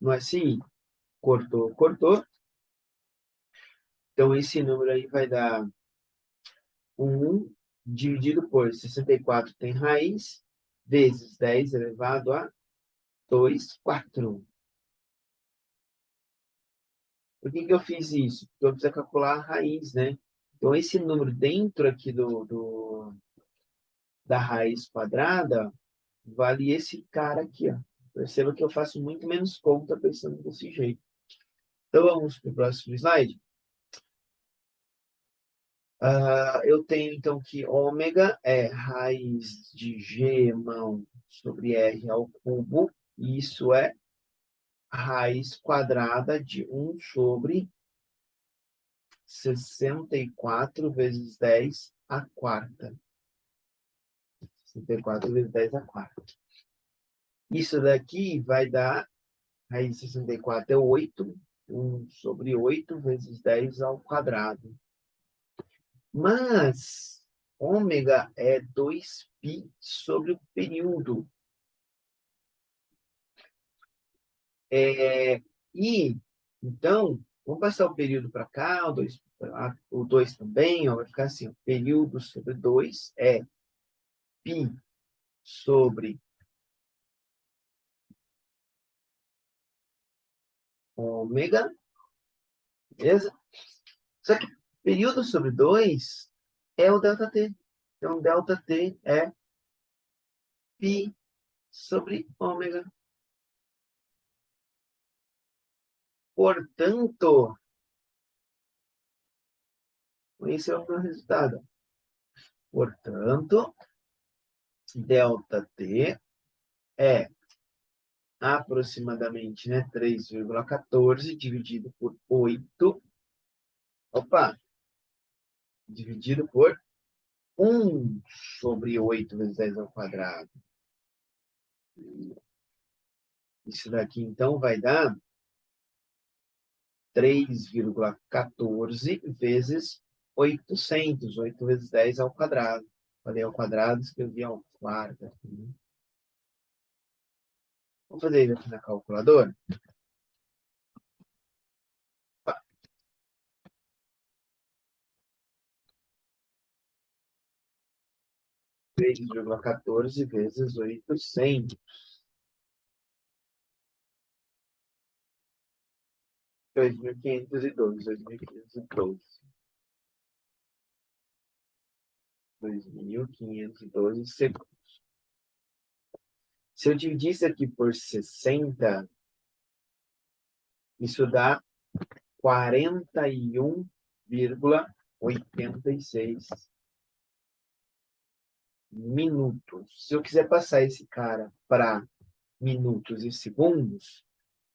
no SI. Cortou, cortou. Então, esse número aí vai dar 1 dividido por 64 tem raiz, vezes 10 elevado a 2, 4. Por que eu fiz isso? Porque eu preciso calcular a raiz, né? Então, esse número dentro aqui da raiz quadrada vale esse cara aqui, ó. Perceba que eu faço muito menos conta pensando desse jeito. Então, vamos para o próximo slide. Eu tenho, então, que ômega é raiz de G mão sobre R ao cubo. E isso é raiz quadrada de 1 sobre 64 vezes 10 à quarta. 64 vezes 10 à quarta. Isso daqui vai dar, raiz de 64 é 8, 1 sobre 8 vezes 10 ao quadrado. Mas, ômega é 2π sobre o período. E, então, vamos passar o período para cá, o 2 também, ó, vai ficar assim, o período sobre 2 é π sobre ômega, beleza? Só que período sobre 2 é o ΔT. Então, ΔT é π sobre ômega. Portanto, esse é o meu resultado. Portanto, ΔT é aproximadamente, né, 3,14 dividido por 8. Opa! Dividido por 1 sobre 8 vezes 10 ao quadrado. Isso daqui, então, vai dar 3,14 vezes 800. 8 vezes 10 ao quadrado. Falei ao quadrado, escrevi ao quarto. Vamos fazer ele aqui na calculadora? 3,14 vezes 800. 2.512. 2.512 segundos. Se eu dividir isso aqui por 60, isso dá 41,86 minutos. Se eu quiser passar esse cara para minutos e segundos,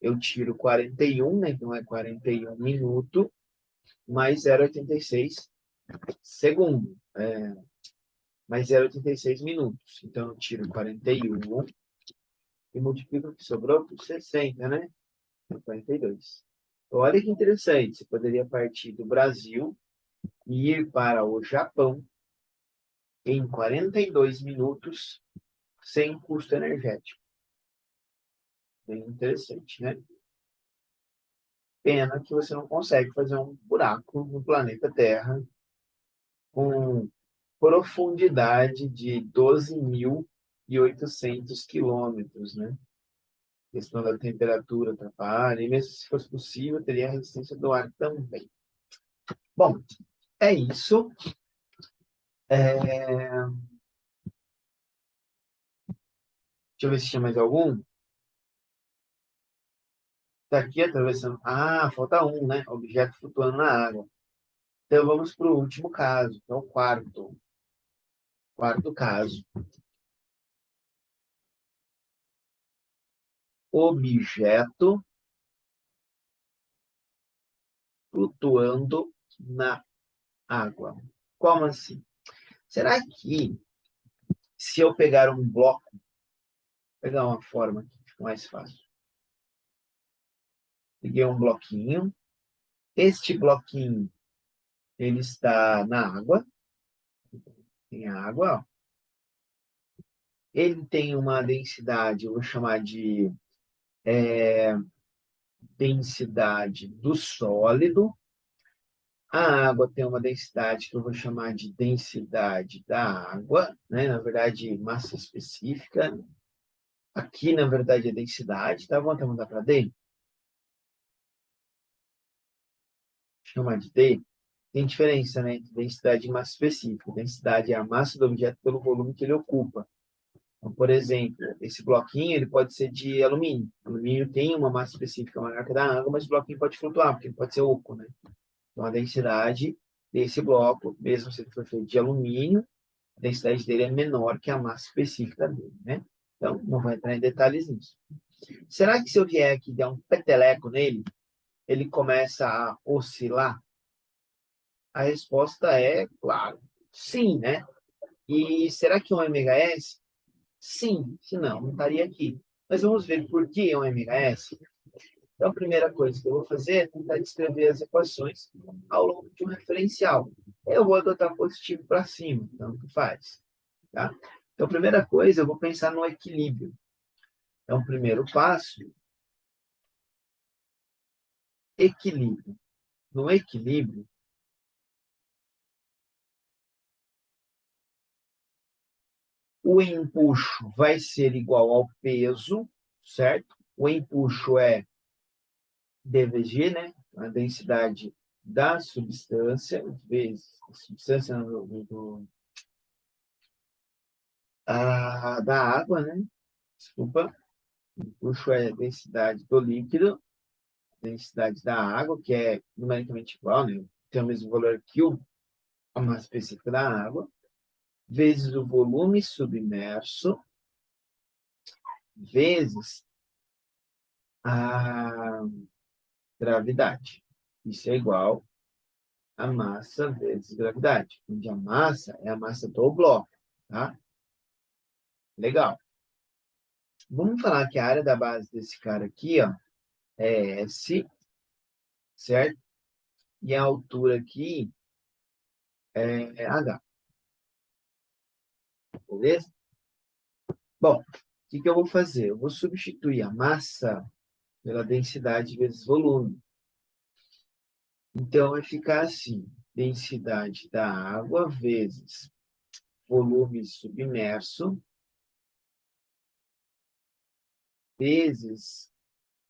eu tiro 41, né? Então é 41 minutos, mais 0,86 segundo. Mais 0,86 minutos. Então eu tiro 41 e multiplico o que sobrou por 60, né? 42. Então, olha que interessante. Você poderia partir do Brasil e ir para o Japão em 42 minutos sem custo energético. Bem interessante, né? Pena que você não consegue fazer um buraco no planeta Terra com profundidade de 12.800 quilômetros, né? A questão da temperatura atrapalha, e mesmo se fosse possível, teria a resistência do ar também. Bom, é isso. Deixa eu ver se tinha mais algum. Está aqui atravessando. Ah, falta um, né? Objeto flutuando na água. Então vamos para o último caso, que é o quarto. Quarto caso. Objeto flutuando na água. Como assim? Será que se eu pegar um bloco, vou pegar uma forma que fica mais fácil. Peguei um bloquinho. Este bloquinho, ele está na água. Tem água, ó. Ele tem uma densidade, eu vou chamar de densidade do sólido. A água tem uma densidade que eu vou chamar de densidade da água, né? Na verdade, massa específica. Aqui, na verdade, é densidade, tá? Vamos mudar para D? Chamar de D. Tem diferença, né, entre densidade e massa específica. Densidade é a massa do objeto pelo volume que ele ocupa. Então, por exemplo, esse bloquinho ele pode ser de alumínio. O alumínio tem uma massa específica maior que a da água, mas o bloquinho pode flutuar, porque ele pode ser oco, né? Então, a densidade desse bloco, mesmo se ele for feito de alumínio, a densidade dele é menor que a massa específica dele, né? Então, não vou entrar em detalhes nisso. Será que se eu vier aqui e der um peteleco nele, ele começa a oscilar? A resposta é, claro, sim, né? E será que é um MHS? Sim, senão não estaria aqui. Mas vamos ver por que é um MHS? Então, a primeira coisa que eu vou fazer é tentar descrever as equações ao longo de um referencial. Eu vou adotar positivo para cima, tanto faz. Tá? Então, a primeira coisa, eu vou pensar no equilíbrio. Então, o primeiro passo, equilíbrio. No equilíbrio, o empuxo vai ser igual ao peso, certo? O empuxo é dVg, né? A densidade da substância, vezes a substância da água, né? Desculpa. O empuxo é a densidade do líquido densidade da água, que é numericamente igual, né? Tem o mesmo valor que a massa específica da água, vezes o volume submerso, vezes a gravidade. Isso é igual a massa vezes gravidade, onde a massa é a massa do bloco, tá? Legal. Vamos falar que a área da base desse cara aqui, ó, é S, certo? E a altura aqui é H, beleza? Bom, o que eu vou fazer? Eu vou substituir a massa pela densidade vezes volume. Então, vai ficar assim, densidade da água vezes volume submerso vezes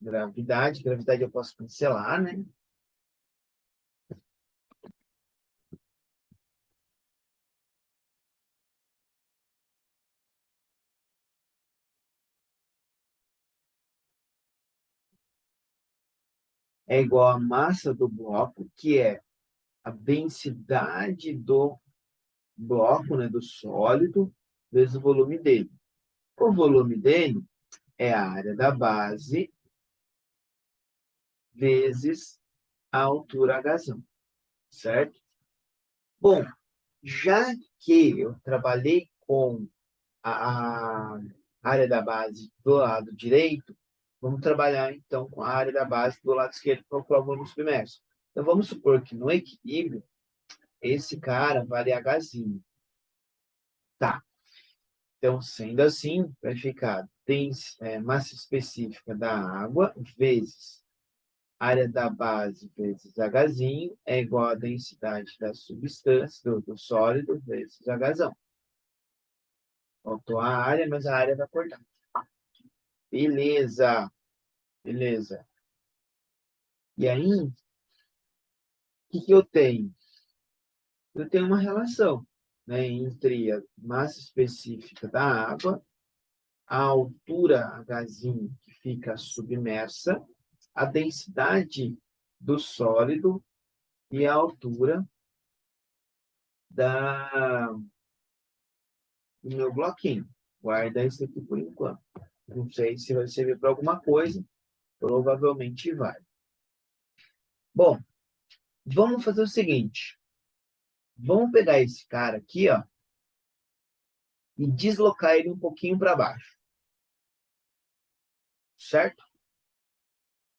gravidade. Gravidade eu posso cancelar, né? É igual a massa do bloco, que é a densidade do bloco, né, do sólido, vezes o volume dele. O volume dele é a área da base vezes a altura H, certo? Bom, já que eu trabalhei com a área da base do lado direito, vamos trabalhar então com a área da base do lado esquerdo para o volume submerso. Então vamos supor que no equilíbrio, esse cara vale Hzinho. Tá. Então, sendo assim, vai ficar massa específica da água vezes área da base vezes Hzinho é igual à densidade da substância, do sólido, vezes Hzão. Faltou a área, mas a área vai cortar. Beleza, beleza. E aí, o que eu tenho? Eu tenho uma relação, né, entre a massa específica da água, a altura Hzinho que fica submersa, a densidade do sólido e a altura do meu bloquinho. Guarda isso aqui por enquanto. Não sei se vai servir para alguma coisa, provavelmente vai. Bom, vamos fazer o seguinte. Vamos pegar esse cara aqui, ó, e deslocar ele um pouquinho para baixo. Certo?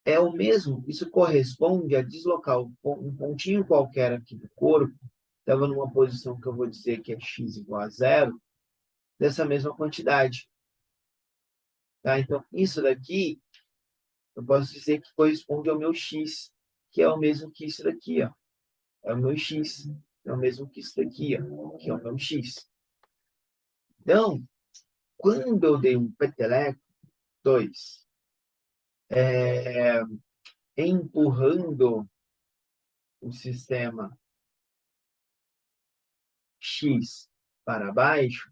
É o mesmo, isso corresponde a deslocar um pontinho qualquer aqui do corpo, estava numa posição que eu vou dizer que é x igual a zero, dessa mesma quantidade. Tá? Então, isso daqui, eu posso dizer que corresponde ao meu x, que é o mesmo que isso daqui, ó. É o meu x, é o mesmo que isso daqui, ó, que é o meu x. Então, quando eu dei um peteleco, 2, empurrando o sistema x para baixo,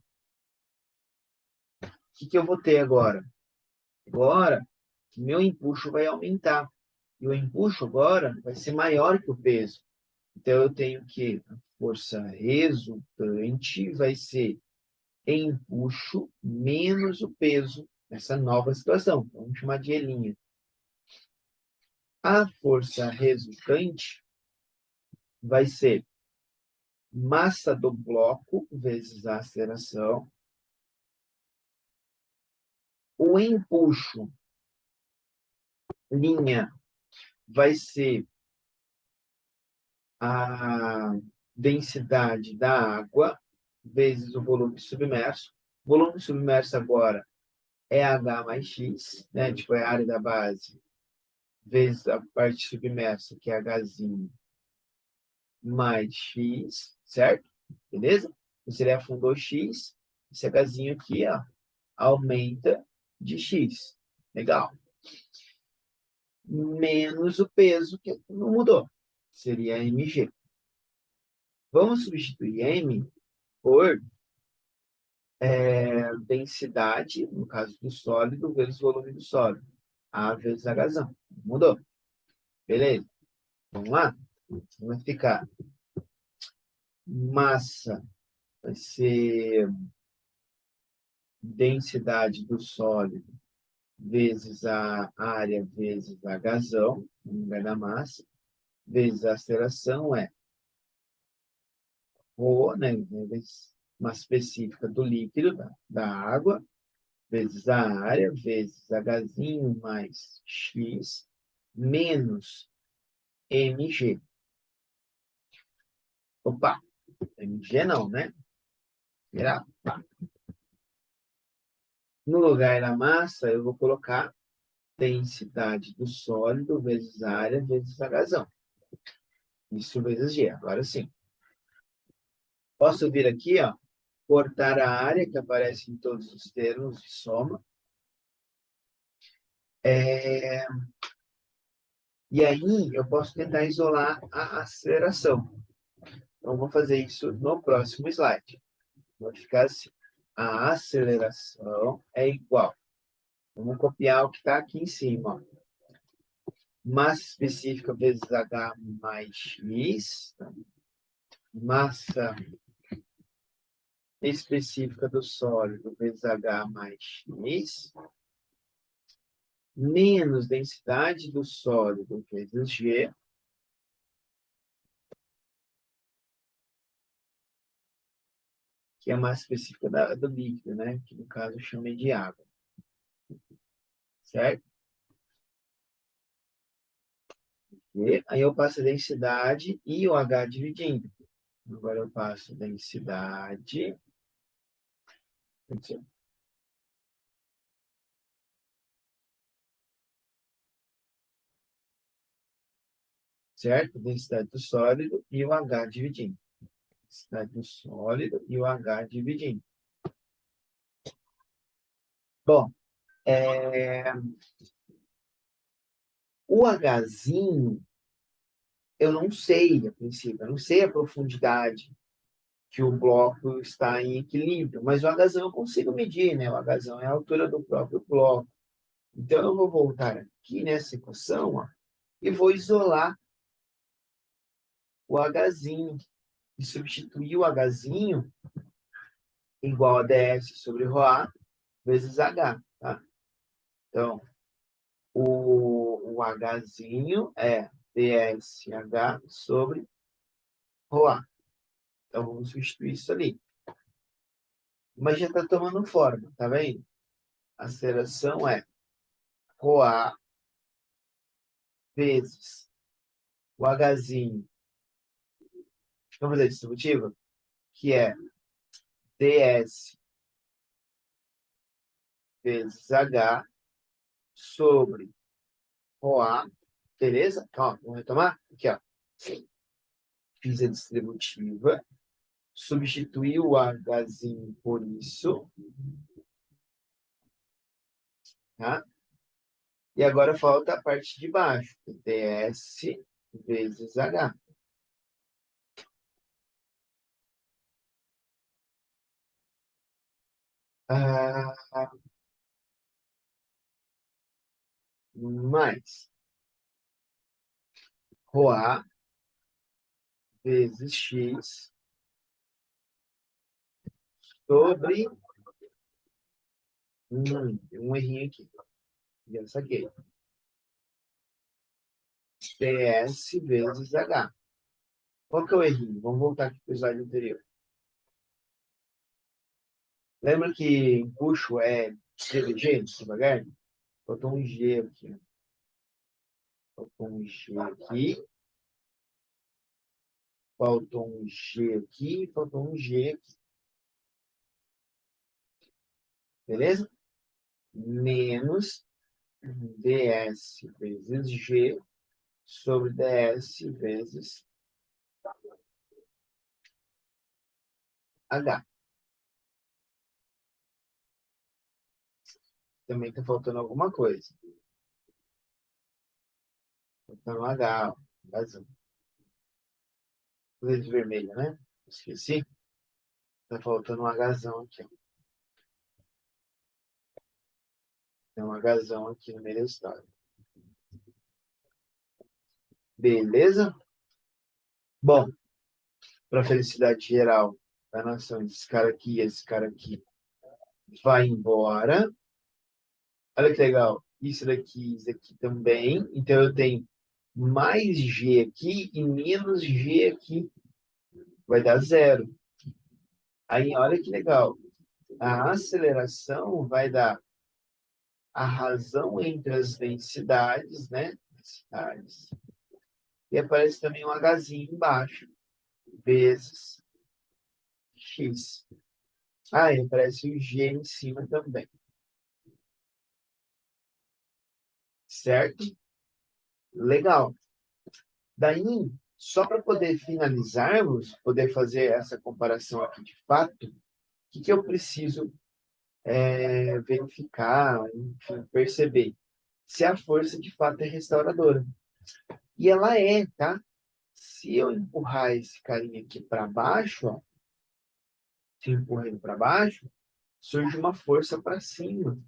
o que eu vou ter agora? Agora, meu empuxo vai aumentar. E o empuxo agora vai ser maior que o peso. Então, eu tenho que a força resultante vai ser empuxo menos o peso nessa nova situação. Vamos chamar de Elinha. A força resultante vai ser massa do bloco vezes a aceleração. O empuxo linha vai ser a densidade da água vezes o volume submerso. O volume submerso agora é H mais X, né? Tipo, é a área da base, vezes a parte submersa, que é Hzinho, mais X, certo? Beleza? Você afundou X, esse Hzinho aqui, ó, aumenta de X. Legal. Menos o peso, que não mudou. Seria mg. Vamos substituir m por densidade, no caso do sólido, vezes volume do sólido. A vezes H. Mudou. Beleza? Vamos lá? Vai ficar massa, vai ser densidade do sólido vezes a área vezes a gasão, no lugar da massa, vezes a aceleração é ρ, né, vezes massa específica do líquido, da água, vezes a área, vezes Hzinho mais X, menos mg. Opa, mg não, né? Será? No lugar da massa, eu vou colocar densidade do sólido vezes a área vezes Hzão. Isso vezes G. Agora sim. Posso vir aqui, ó, cortar a área, que aparece em todos os termos de soma. E aí, eu posso tentar isolar a aceleração. Então, vou fazer isso no próximo slide. Vai ficar assim. A aceleração é igual. Vamos copiar o que está aqui em cima. Ó. Massa específica vezes H mais X. Massa específica do sólido vezes H mais X. Menos densidade do sólido vezes G. Que é a massa específica do líquido, né? Que no caso eu chamei de água. Certo? E aí eu passo a densidade e o H dividindo. Agora eu passo densidade. Certo? Densidade do sólido e o H dividindo. Densidade do sólido e o H dividindo. Bom, o Hzinho, eu não sei a princípio, eu não sei a profundidade que o bloco está em equilíbrio, mas o Hzão eu consigo medir, né? O Hzão é a altura do próprio bloco. Então, eu vou voltar aqui nessa equação, ó, e vou isolar o Hzinho e substituir o Hzinho igual a ds sobre ρA vezes H, tá? Então, o Hzinho é dSH sobre ρA. Então, vamos substituir isso ali. Mas já está tomando forma, tá vendo? A aceleração é ρA vezes o Hzinho, vamos fazer distributiva, que é ds vezes H sobre ρA, beleza? Ó, vamos retomar? Aqui, ó. Fiz a distributiva, substituí o Hzinho por isso, tá? E agora falta a parte de baixo, ds vezes H. Ah, mais ρA vezes X sobre... um errinho aqui. Já saquei. ds vezes H. Qual que é o errinho? Vamos voltar aqui para o slide anterior. Lembra que empuxo é GVG, devagar? Faltou um G aqui. Faltou um G aqui. Faltou um G aqui. Faltou um G aqui. Beleza? Menos ds vezes G sobre ds vezes H. Também está faltando alguma coisa. Faltando H, ó. Razão. Coisa de vermelho, né? Esqueci. Está faltando um Hzão aqui. Ó. Tem um Hzão aqui no meio da história. Beleza? Bom, para felicidade geral da nação, esse cara aqui vai embora. Olha que legal. Isso daqui também. Então, eu tenho mais G aqui e menos G aqui. Vai dar zero. Aí, olha que legal. A aceleração vai dar a razão entre as densidades, né? Densidades. E aparece também um Hzinho embaixo, vezes x. Ah, e aparece o g em cima também. Certo? Legal. Daí, só para poder finalizarmos, poder fazer essa comparação aqui de fato, o que eu preciso verificar, enfim, perceber? Se a força de fato é restauradora. E ela é, tá? Se eu empurrar esse carinha aqui para baixo, ó, se eu empurrar ele para baixo, surge uma força para cima.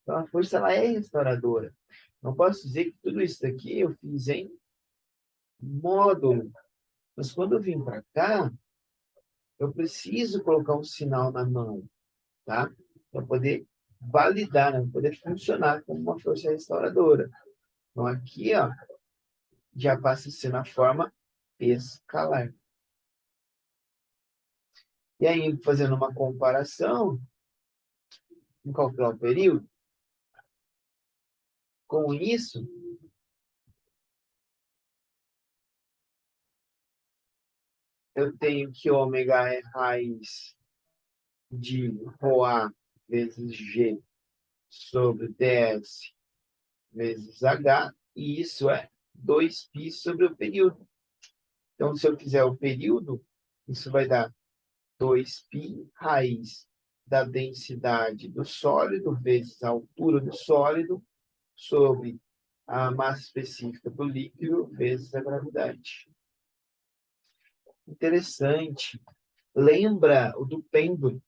Então, a força ela é restauradora. Não posso dizer que tudo isso daqui eu fiz em módulo. Mas quando eu vim para cá, eu preciso colocar um sinal na mão, tá? Para poder validar, né? Para poder funcionar como uma força restauradora. Então, aqui, ó, já passa a ser na forma escalar. E aí, fazendo uma comparação, vamos calcular o período. Com isso, eu tenho que ômega é raiz de ρA vezes G sobre ds vezes H, e isso é 2π sobre o período. Então, se eu fizer o período, isso vai dar 2π raiz da densidade do sólido vezes a altura do sólido sobre a massa específica do líquido vezes a gravidade. Interessante. Lembra o do pêndulo?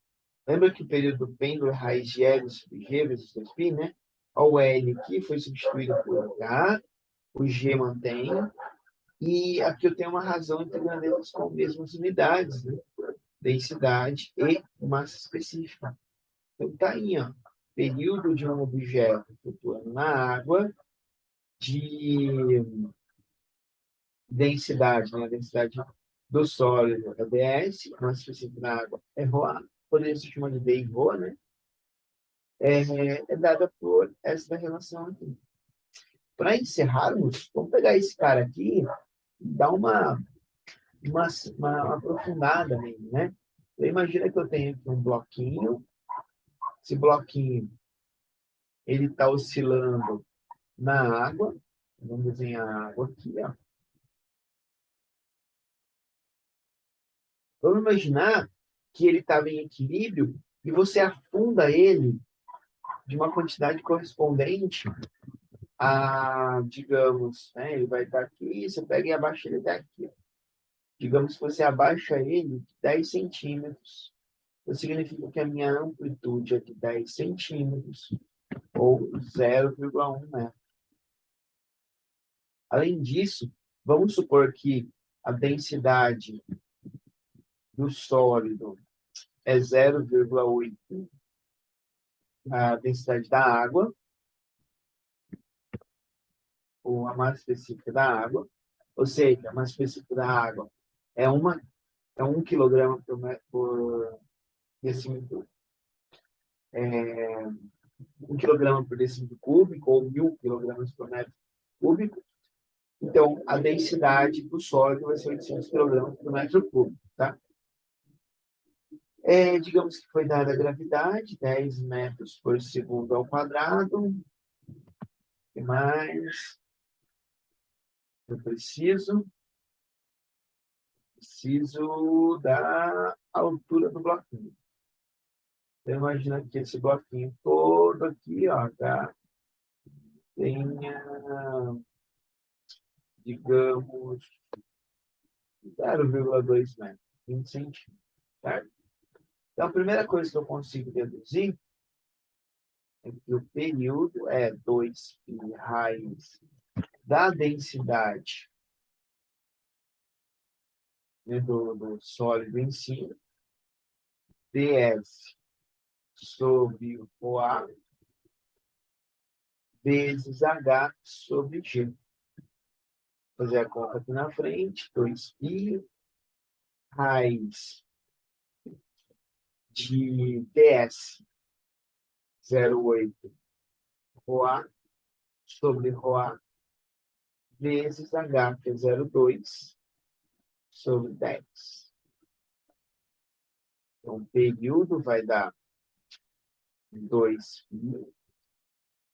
Lembra que o período do pêndulo é raiz de L sobre G vezes 2π, né? O L aqui foi substituído por H, o G mantém, e aqui eu tenho uma razão entre grandezas com as mesmas unidades, né? Densidade e massa específica. Então, tá aí, ó, período de um objeto flutuando na água de densidade, né? A densidade do sólido é ds, massa específica da água é ρA, poderia ser chamado de D e ρ, né? É dada por essa relação aqui. Para encerrarmos, vamos pegar esse cara aqui e dar uma aprofundada nele, né? Então, imagina que eu tenho aqui um bloquinho, esse bloquinho ele está oscilando na água, vamos desenhar a água aqui, ó. Vamos imaginar que ele estava em equilíbrio e você afunda ele de uma quantidade correspondente a, digamos, né, ele vai estar aqui, você pega e abaixa ele daqui. Digamos que você abaixa ele de 10 centímetros. Isso significa que a minha amplitude é de 10 centímetros, ou 0,1 metro. Além disso, vamos supor que a densidade do sólido é 0,8, a densidade da água, ou a massa específica da água, ou seja, a massa específica da água é 1 quilograma por decímetro, 1 quilograma por decímetro cúbico, ou 1.000 quilogramas por metro cúbico. Então, a densidade do sólido vai ser 800 quilogramas por metro cúbico, tá? Digamos que foi dada a gravidade, 10 metros por segundo ao quadrado. O que mais? Eu preciso da altura do bloquinho. Então, imagina que esse bloquinho todo aqui, ó, tá? Tenha, digamos, 0,2 metros, 20 centímetros, certo? Então, a primeira coisa que eu consigo deduzir é que o período é 2π raiz da densidade né, do sólido em si, ds sobre o A vezes H sobre G. Vou fazer a conta aqui na frente, 2π raiz de ds 0,8 ρA sobre ρA vezes H, que é 0,2 sobre 10. Então, o período vai dar 2π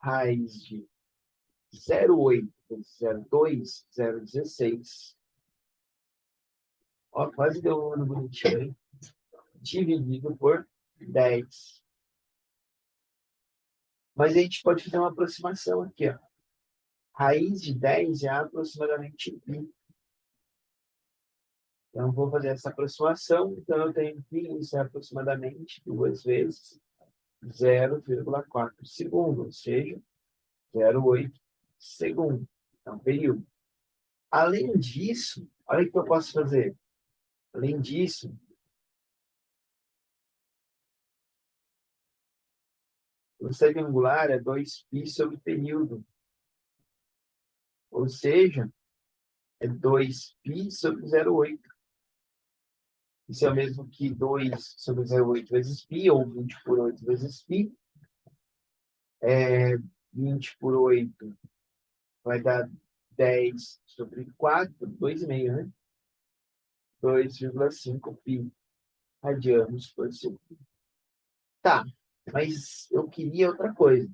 raiz de 0,8 vezes 0,2, 0,16. Ó, quase deu um número bonitinho, hein? Dividido por 10. Mas a gente pode fazer uma aproximação aqui, ó. Raiz de 10 é aproximadamente π. Então, vou fazer essa aproximação. Então, eu tenho que isso é aproximadamente 2 vezes 0,4 segundo, ou seja, 0,8 segundo. Então, período. Além disso, olha o que eu posso fazer. Além disso, o segue angular é 2π sobre período. Ou seja, é 2π sobre 0,8. Isso é o mesmo que 2 sobre 0,8 vezes π, ou 20 por 8 vezes π. 20 por 8 vai dar 10 sobre 4, 2,5, né? 2,5 π radianos por segundo. Tá, mas eu queria outra coisa.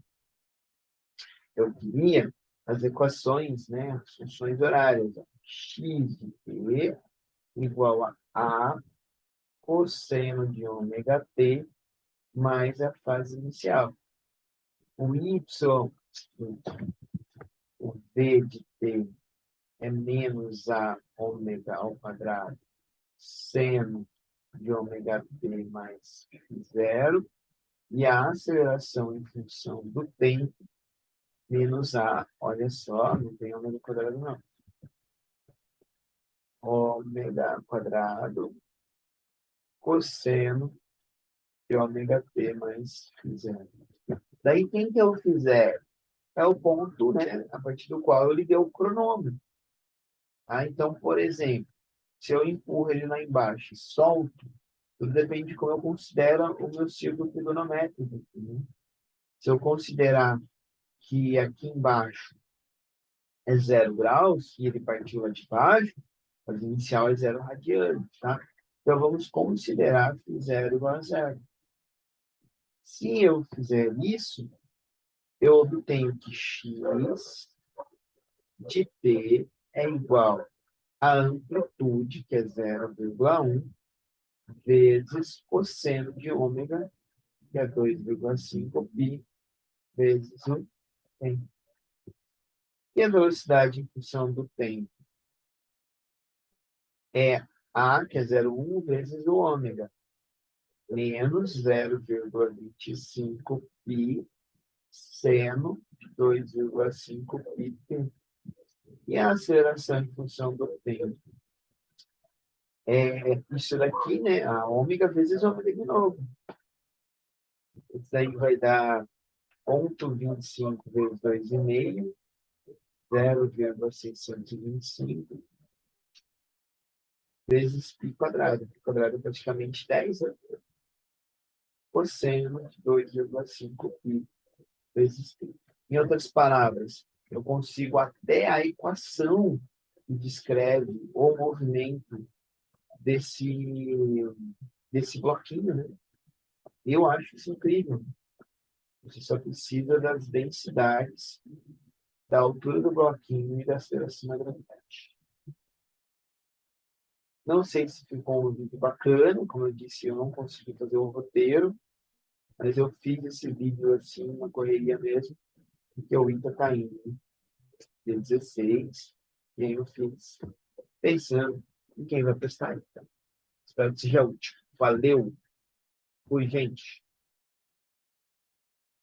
Eu queria as equações, né, as funções horárias. X de t igual a cosseno de ômega t mais a fase inicial. O y, o v de t é menos a ômega ao quadrado seno de ômega t mais zero, e a aceleração em função do tempo menos a, olha só, não tem ômega quadrado não, ômega quadrado cosseno de ômega t mais zero. Daí, quem que eu fizer? É o ponto, né, a partir do qual eu liguei o cronômetro. Tá? Então, por exemplo, se eu empurro ele lá embaixo e solto, tudo depende de como eu considero o meu círculo trigonométrico. Né? Se eu considerar que aqui embaixo é 0 graus e ele partiu lá de baixo, a inicial é 0 radianos, tá? Então, vamos considerar que 0 igual a 0. Se eu fizer isso, eu obtenho que x de t é igual à amplitude, que é 0,1, vezes cosseno de ômega, que é 2,5 π, vezes o tempo. E a velocidade em função do tempo é a, que é 0,1, vezes o ômega, menos 0,25 π seno de 2,5 π. E a aceleração em função do tempo é isso daqui, né? A ômega vezes ômega de novo. Isso daí vai dar 0,25 vezes 2,5, 0,625 vezes π quadrado. Π quadrado é praticamente 10, né? Cosseno de 2,5 π vezes π. Em outras palavras, eu consigo até a equação que descreve o movimento desse bloquinho, né? Eu acho isso incrível. Você só precisa das densidades, da altura do bloquinho e da aceleração da gravidade. Não sei se ficou um vídeo bacana, como eu disse, eu não consegui fazer o roteiro, mas eu fiz esse vídeo assim, uma correria mesmo, porque o ITA está indo, dia 16, e aí eu fiz pensando em quem vai prestar. Então, espero que seja útil. Valeu! Fui, gente!